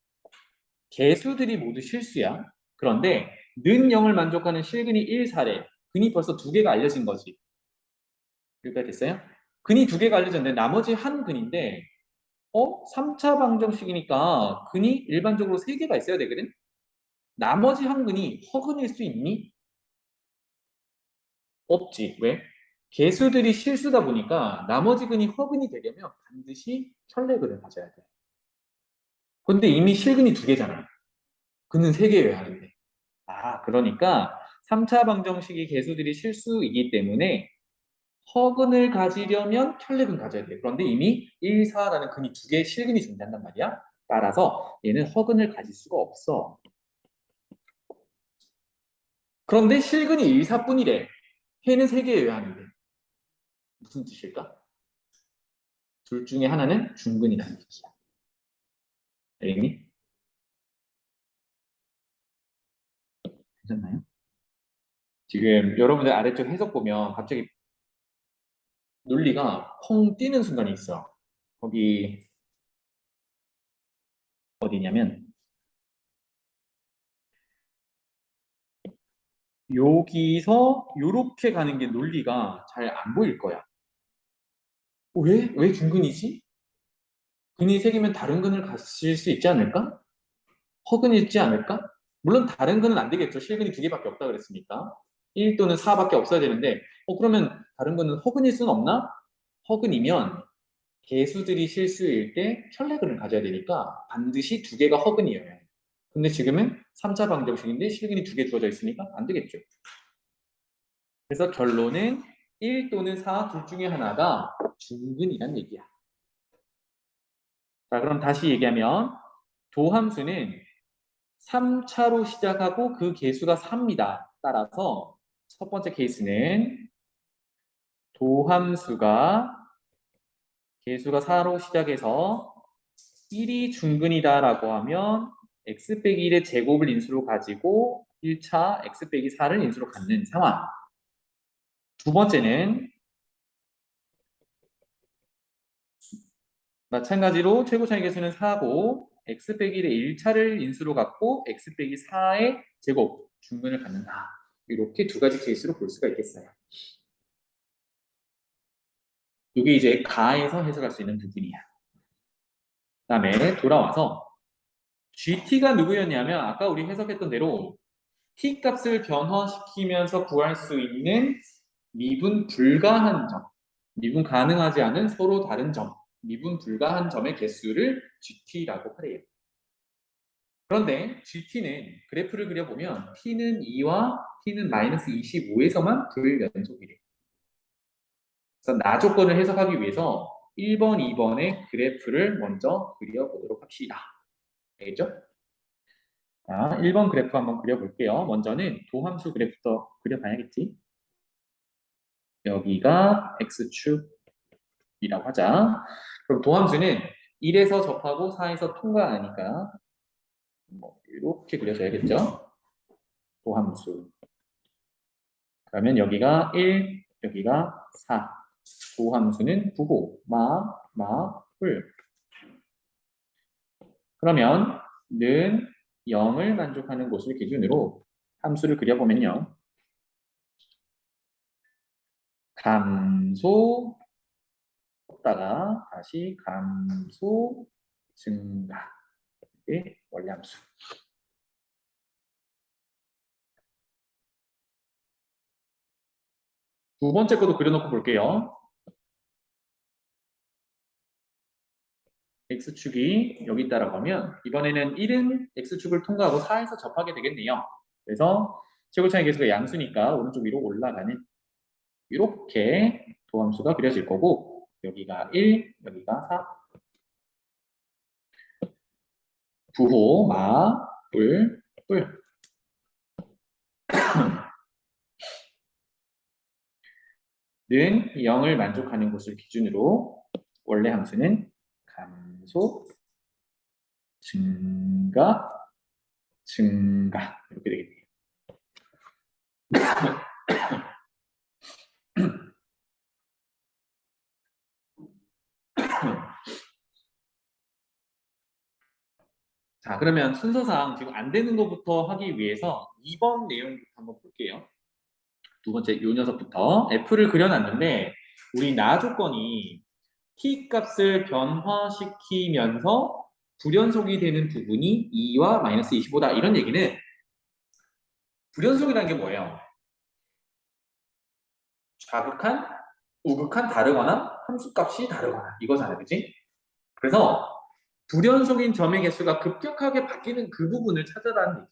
개수들이 모두 실수야. 그런데 는 0을 만족하는 실근이 1, 4래. 근이 벌써 2개가 알려진 거지. 여기까지 됐어요? 근이 두 개가 알려졌는데 나머지 한 근인데 3차 방정식이니까 근이 일반적으로 세 개가 있어야 되거든? 나머지 한 근이 허근일 수 있니? 없지. 왜? 개수들이 실수다 보니까 나머지 근이 허근이 되려면 반드시 혈례근을 가져야 돼. 근데 이미 실근이 두 개잖아. 근은 세 개여야 하는데. 그러니까 3차 방정식이 개수들이 실수이기 때문에 허근을 가지려면 혈례근 가져야 돼. 그런데 이미 1, 4라는 근이 두 개의 실근이 존재한단 말이야. 따라서 얘는 허근을 가질 수가 없어. 그런데 실근이 1, 4뿐이래. 해는 세 개여야 하는데. 무슨 뜻일까? 둘 중에 하나는 중근이라는 뜻이야. 알겠니? 괜찮나요? 지금 여러분들 아래쪽 해석 보면 갑자기 논리가 펑 뛰는 순간이 있어. 거기 어디냐면 여기서 이렇게 가는 게 논리가 잘 안 보일 거야. 왜? 왜 중근이지? 근이 세 개면 다른 근을 가질 수 있지 않을까? 허근이 있지 않을까? 물론 다른 근은 안 되겠죠. 실근이 두 개밖에 없다 그랬으니까. 1 또는 4밖에 없어야 되는데 그러면 다른 근은 허근일 수는 없나? 허근이면 개수들이 실수일 때 혈례근을 가져야 되니까 반드시 두 개가 허근이어야 해. 근데 지금은 3차 방정식인데 실근이 두 개 주어져 있으니까 안 되겠죠. 그래서 결론은 1 또는 4 둘 중에 하나가 중근이란 얘기야. 자, 그럼 다시 얘기하면 도함수는 3차로 시작하고 그 개수가 4입니다. 따라서 첫 번째 케이스는 도함수가 개수가 4로 시작해서 1이 중근이다라고 하면 x 빼기 1의 제곱을 인수로 가지고 1차 x 빼기 4를 인수로 갖는 상황. 두 번째는 마찬가지로 최고차의 개수는 4고 x 빼기 1의 1차를 인수로 갖고 x 빼기 4의 제곱 중근을 갖는다. 이렇게 두 가지 케이스로 볼 수가 있겠어요. 이게 이제 가에서 해석할 수 있는 부분이야. 그 다음에 돌아와서 GT가 누구였냐면 아까 우리 해석했던 대로 T 값을 변화시키면서 구할 수 있는 미분 불가한 점, 미분 가능하지 않은 서로 다른 점, 미분 불가한 점의 개수를 GT라고 하래요. 그런데 GT는 그래프를 그려보면 T는 2와 T는 마이너스 25에서만 불연속이래. 그래서 나 조건을 해석하기 위해서 1번, 2번의 그래프를 먼저 그려보도록 합시다. 알겠죠? 자, 1번 그래프 한번 그려볼게요. 먼저는 도함수 그래프부터 그려봐야겠지? 여기가 X축이라고 하자. 그럼 도함수는 1에서 접하고 4에서 통과하니까 이렇게 그려줘야겠죠? 도함수. 그러면 여기가 1, 여기가 4. 도함수는 9고, 뿔. 그러면 는 0을 만족하는 곳을 기준으로 함수를 그려보면요. 감소, 걷다가 다시 감소, 증가. 이게 원래 함수. 두 번째 것도 그려놓고 볼게요. X축이 여기 있다라고 하면 이번에는 1은 X축을 통과하고 4에서 접하게 되겠네요. 그래서 최고차의 개수가 양수니까 오른쪽 위로 올라가는 이렇게 도함수가 그려질 거고 여기가 1, 여기가 4. 부호, 뿔. 는 0을 만족하는 곳을 기준으로 원래 함수는 감소, 증가 이렇게 되겠네요. 자, 그러면 순서상 지금 안 되는 것부터 하기 위해서 2번 내용부터 한번 볼게요. 두 번째 요 녀석부터 F를 그려놨는데 우리 나 조건이 t 값을 변화시키면서 불연속이 되는 부분이 2와 마이너스 25다. 이런 얘기는 불연속이라는 게 뭐예요? 좌극한, 우극한 다르거나 함수값이 다르거나 이거잖아요. 그치? 그래서 불연속인 점의 개수가 급격하게 바뀌는 그 부분을 찾아라는 얘기야.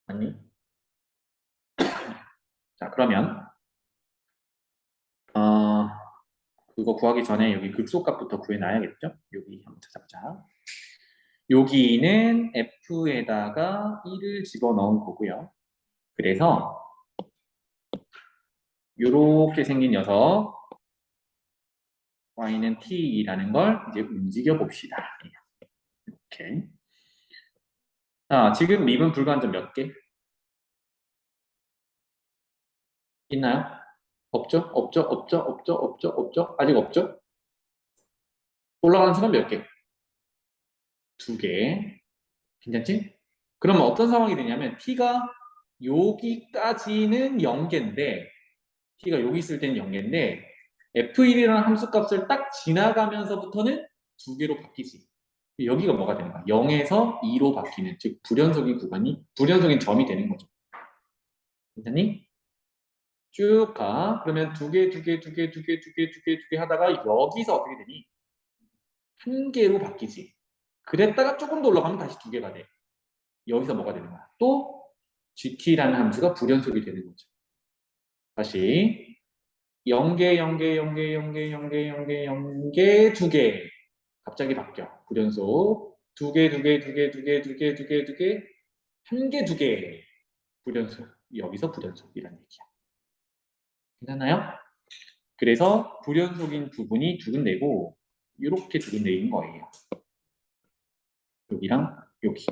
아니? 자, 그러면 어, 그거 구하기 전에 여기 극소값부터 구해놔야겠죠? 여기 한번 찾아보자. 여기는 f에다가 1을 집어넣은 거고요. 그래서 이렇게 생긴 녀석 y는 t라는 걸 이제 움직여 봅시다. 이렇게. 자, 지금 미분 불가한 점 몇 개? 있나요? 없죠? 없죠? 없죠? 없죠? 없죠? 없죠? 아직 없죠? 올라가는 수는 몇 개? 2개. 괜찮지? 그러면 어떤 상황이 되냐면 t가 여기까지는 0개인데 t가 여기 있을 때는 0개인데 f1이라는 함수값을 딱 지나가면서부터는 2개로 바뀌지. 여기가 뭐가 되는 거야? 0에서 2로 바뀌는, 즉 불연속인 구간이 불연속인 점이 되는 거죠. 괜찮니? 쭉 가. 그러면 2개, 2개, 2개, 2개, 2개, 2개, 2개 하다가 여기서 어떻게 되니? 1개로 바뀌지. 그랬다가 조금 더 올라가면 다시 2개가 돼. 여기서 뭐가 되는 거야? 또 gt라는 함수가 불연속이 되는 거죠. 다시 0개, 0개, 0개, 0개, 0개, 0개, 0개, 2개. 갑자기 바뀌어. 불연속. 2개, 2개, 2개, 2개, 2개, 2개, 2개, 1개, 2개. 불연속. 여기서 불연속이라는 얘기야. 괜찮나요? 그래서 불연속인 부분이 두 군데고 이렇게 두 군데인 거예요. 여기랑 여기.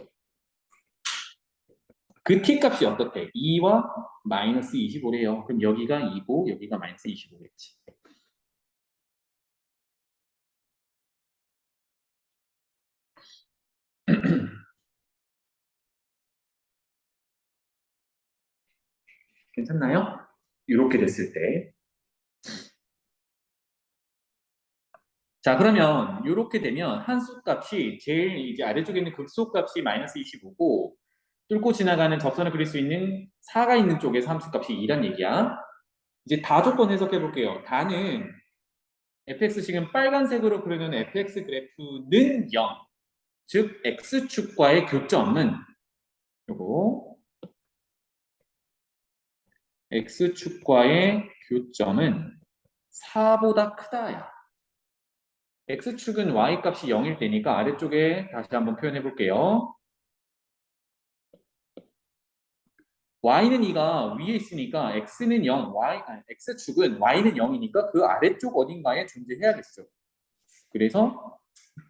그 t값이 어떻대? 2와 마이너스 25래요. 그럼 여기가 2고 여기가 마이너스 25겠지. 괜찮나요? 이렇게 됐을 때. 자, 그러면 이렇게 되면 한수값이 제일 이제 아래쪽에 있는 극소값이 마이너스 25고 뚫고 지나가는 접선을 그릴 수 있는 4가 있는 쪽에서 함수값이 2란 얘기야. 이제 다 조건 해석해 볼게요. 다는 fx 지금 빨간색으로 그려놓은 fx 그래프는 0. 즉 x축과의 교점은 요거 x축과의 교점은 4보다 크다야. x축은 y값이 0일 때니까 아래쪽에 다시 한번 표현해 볼게요. y는 2가 위에 있으니까 x는 0, x축은 y는 0이니까 그 아래쪽 어딘가에 존재해야겠죠. 그래서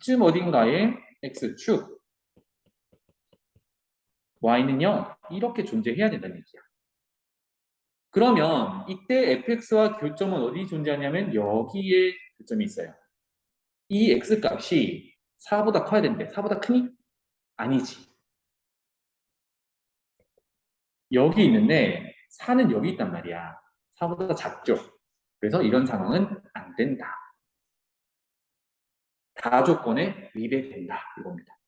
이쯤 어딘가에 x축, y는 0 이렇게 존재해야 된다는 얘기야. 그러면 이때 fx와 교점은 어디 존재하냐면 여기에 교점이 있어요. 이 x값이 4보다 커야 되는데 4보다 크니? 아니지. 여기 있는데 4는 여기 있단 말이야. 4보다 작죠. 그래서 이런 상황은 안 된다. 다 조건에 위배된다. 이겁니다.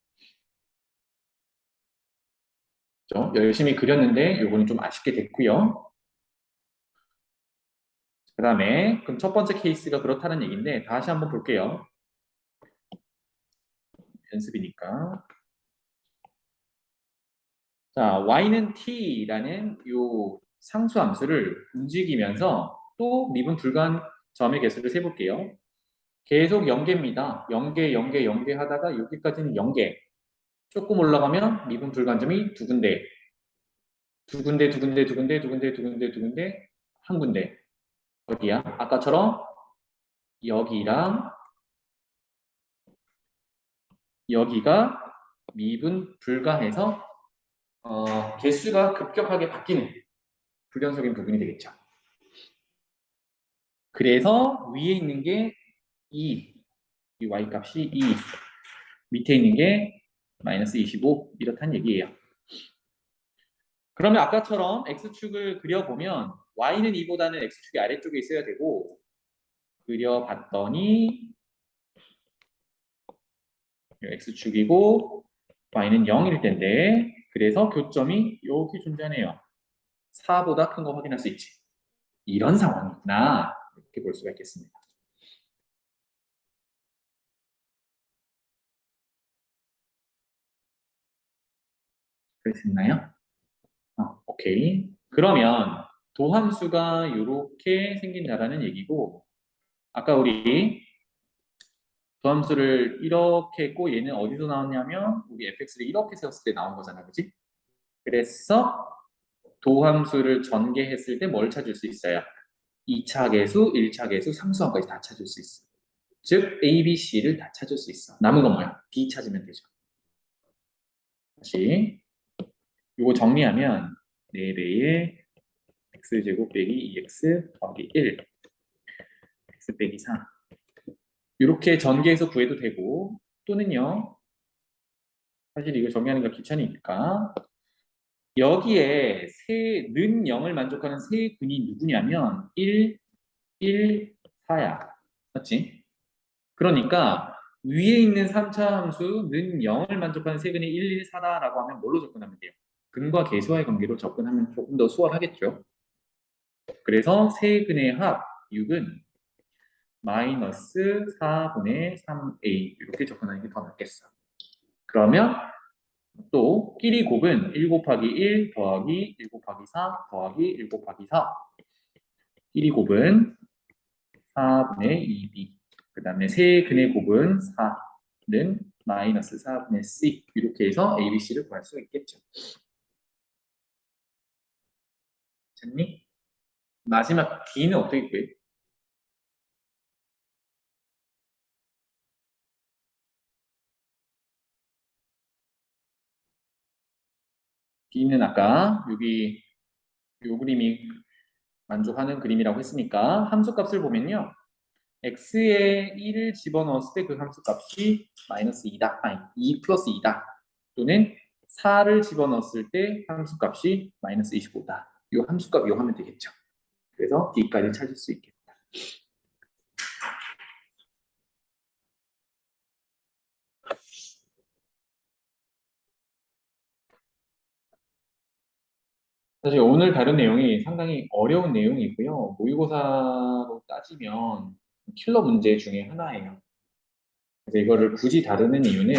열심히 그렸는데 요거는 좀 아쉽게 됐고요. 그 다음에 그럼 첫 번째 케이스가 그렇다는 얘기인데 다시 한번 볼게요. 연습이니까. 자, y는 t라는 요 상수함수를 움직이면서 또 미분 불가한 점의 개수를 세볼게요. 계속 0개입니다. 0개, 0개, 0개 하다가 여기까지는 0개. 조금 올라가면 미분 불가한 점이 두 군데. 두 군데, 두 군데, 두 군데, 두 군데, 두 군데, 두 군데, 한 군데. 어디야? 아까처럼 여기랑 여기가 미분 불가해서 개수가 급격하게 바뀌는 불연속인 부분이 되겠죠. 그래서 위에 있는 게 2, 이 y값이 2, 밑에 있는 게 마이너스 25 이렇다는 얘기예요. 그러면 아까처럼 x축을 그려보면 y는 2보다는 x축이 아래쪽에 있어야 되고 그려봤더니 x축이고 y는 0일 텐데 그래서 교점이 여기 존재하네요. 4보다 큰 거 확인할 수 있지. 이런 상황이구나. 이렇게 볼 수가 있겠습니다. 그랬나요? 오케이. 그러면 도함수가 이렇게 생긴다라는 얘기고 아까 우리 도함수를 이렇게 했고 얘는 어디서 나왔냐면 우리 fx를 이렇게 세웠을 때 나온 거잖아, 그지? 그래서 도함수를 전개했을 때 뭘 찾을 수 있어요? 2차 계수, 1차 계수, 상수함까지 다 찾을 수 있어. 즉 A, B, C를 다 찾을 수 있어. 남은 건 뭐야? B 찾으면 되죠. 다시 이거 정리하면 4배의 x제곱 빼기 2x 더하기 1 x 빼기 4 이렇게 전개해서 구해도 되고 또는요 사실 이거 정리하는 거 귀찮으니까 여기에 는 0을 만족하는 세 근이 누구냐면 1, 1, 4야. 맞지? 그러니까 위에 있는 3차 함수는 0을 만족하는 세 근이 1, 1, 4다라고 하면 뭘로 접근하면 돼요? 근과 계수와의 관계로 접근하면 조금 더 수월하겠죠. 그래서 세 근의 합 6은 마이너스 4분의 3a 이렇게 접근하는 게 더 낫겠어. 그러면 또 끼리 곱은 1 곱하기 1 더하기 1 곱하기 4 더하기 1 곱하기 4 끼리 곱은 4분의 2b 그 다음에 세근의 곱은 4는 마이너스 4분의 c 이렇게 해서 a, b, c를 구할 수 있겠죠. 됐니? 마지막 d는 어떻게 구해? d는 아까 여기 요 그림이 만족하는 그림이라고 했으니까 함수값을 보면요. x에 1을 집어넣었을 때 그 함수값이 마이너스 2다. 아니 2 플러스 2다. 또는 4를 집어넣었을 때 함수값이 마이너스 25다. 이 함수값 이용하면 되겠죠. 그래서 d까지 찾을 수 있겠다. 사실 오늘 다룬 내용이 상당히 어려운 내용이고요. 모의고사로 따지면 킬러 문제 중에 하나예요. 그래서 이거를 굳이 다루는 이유는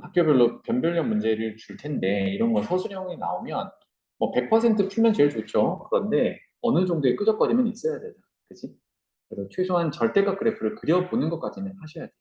학교별로 변별력 문제를 줄 텐데 이런 거 서술형이 나오면 뭐 100% 풀면 제일 좋죠. 그런데 어느 정도의 끄적거림은 있어야 되죠. 그치? 그래서 최소한 절대값 그래프를 그려보는 것까지는 하셔야 돼요.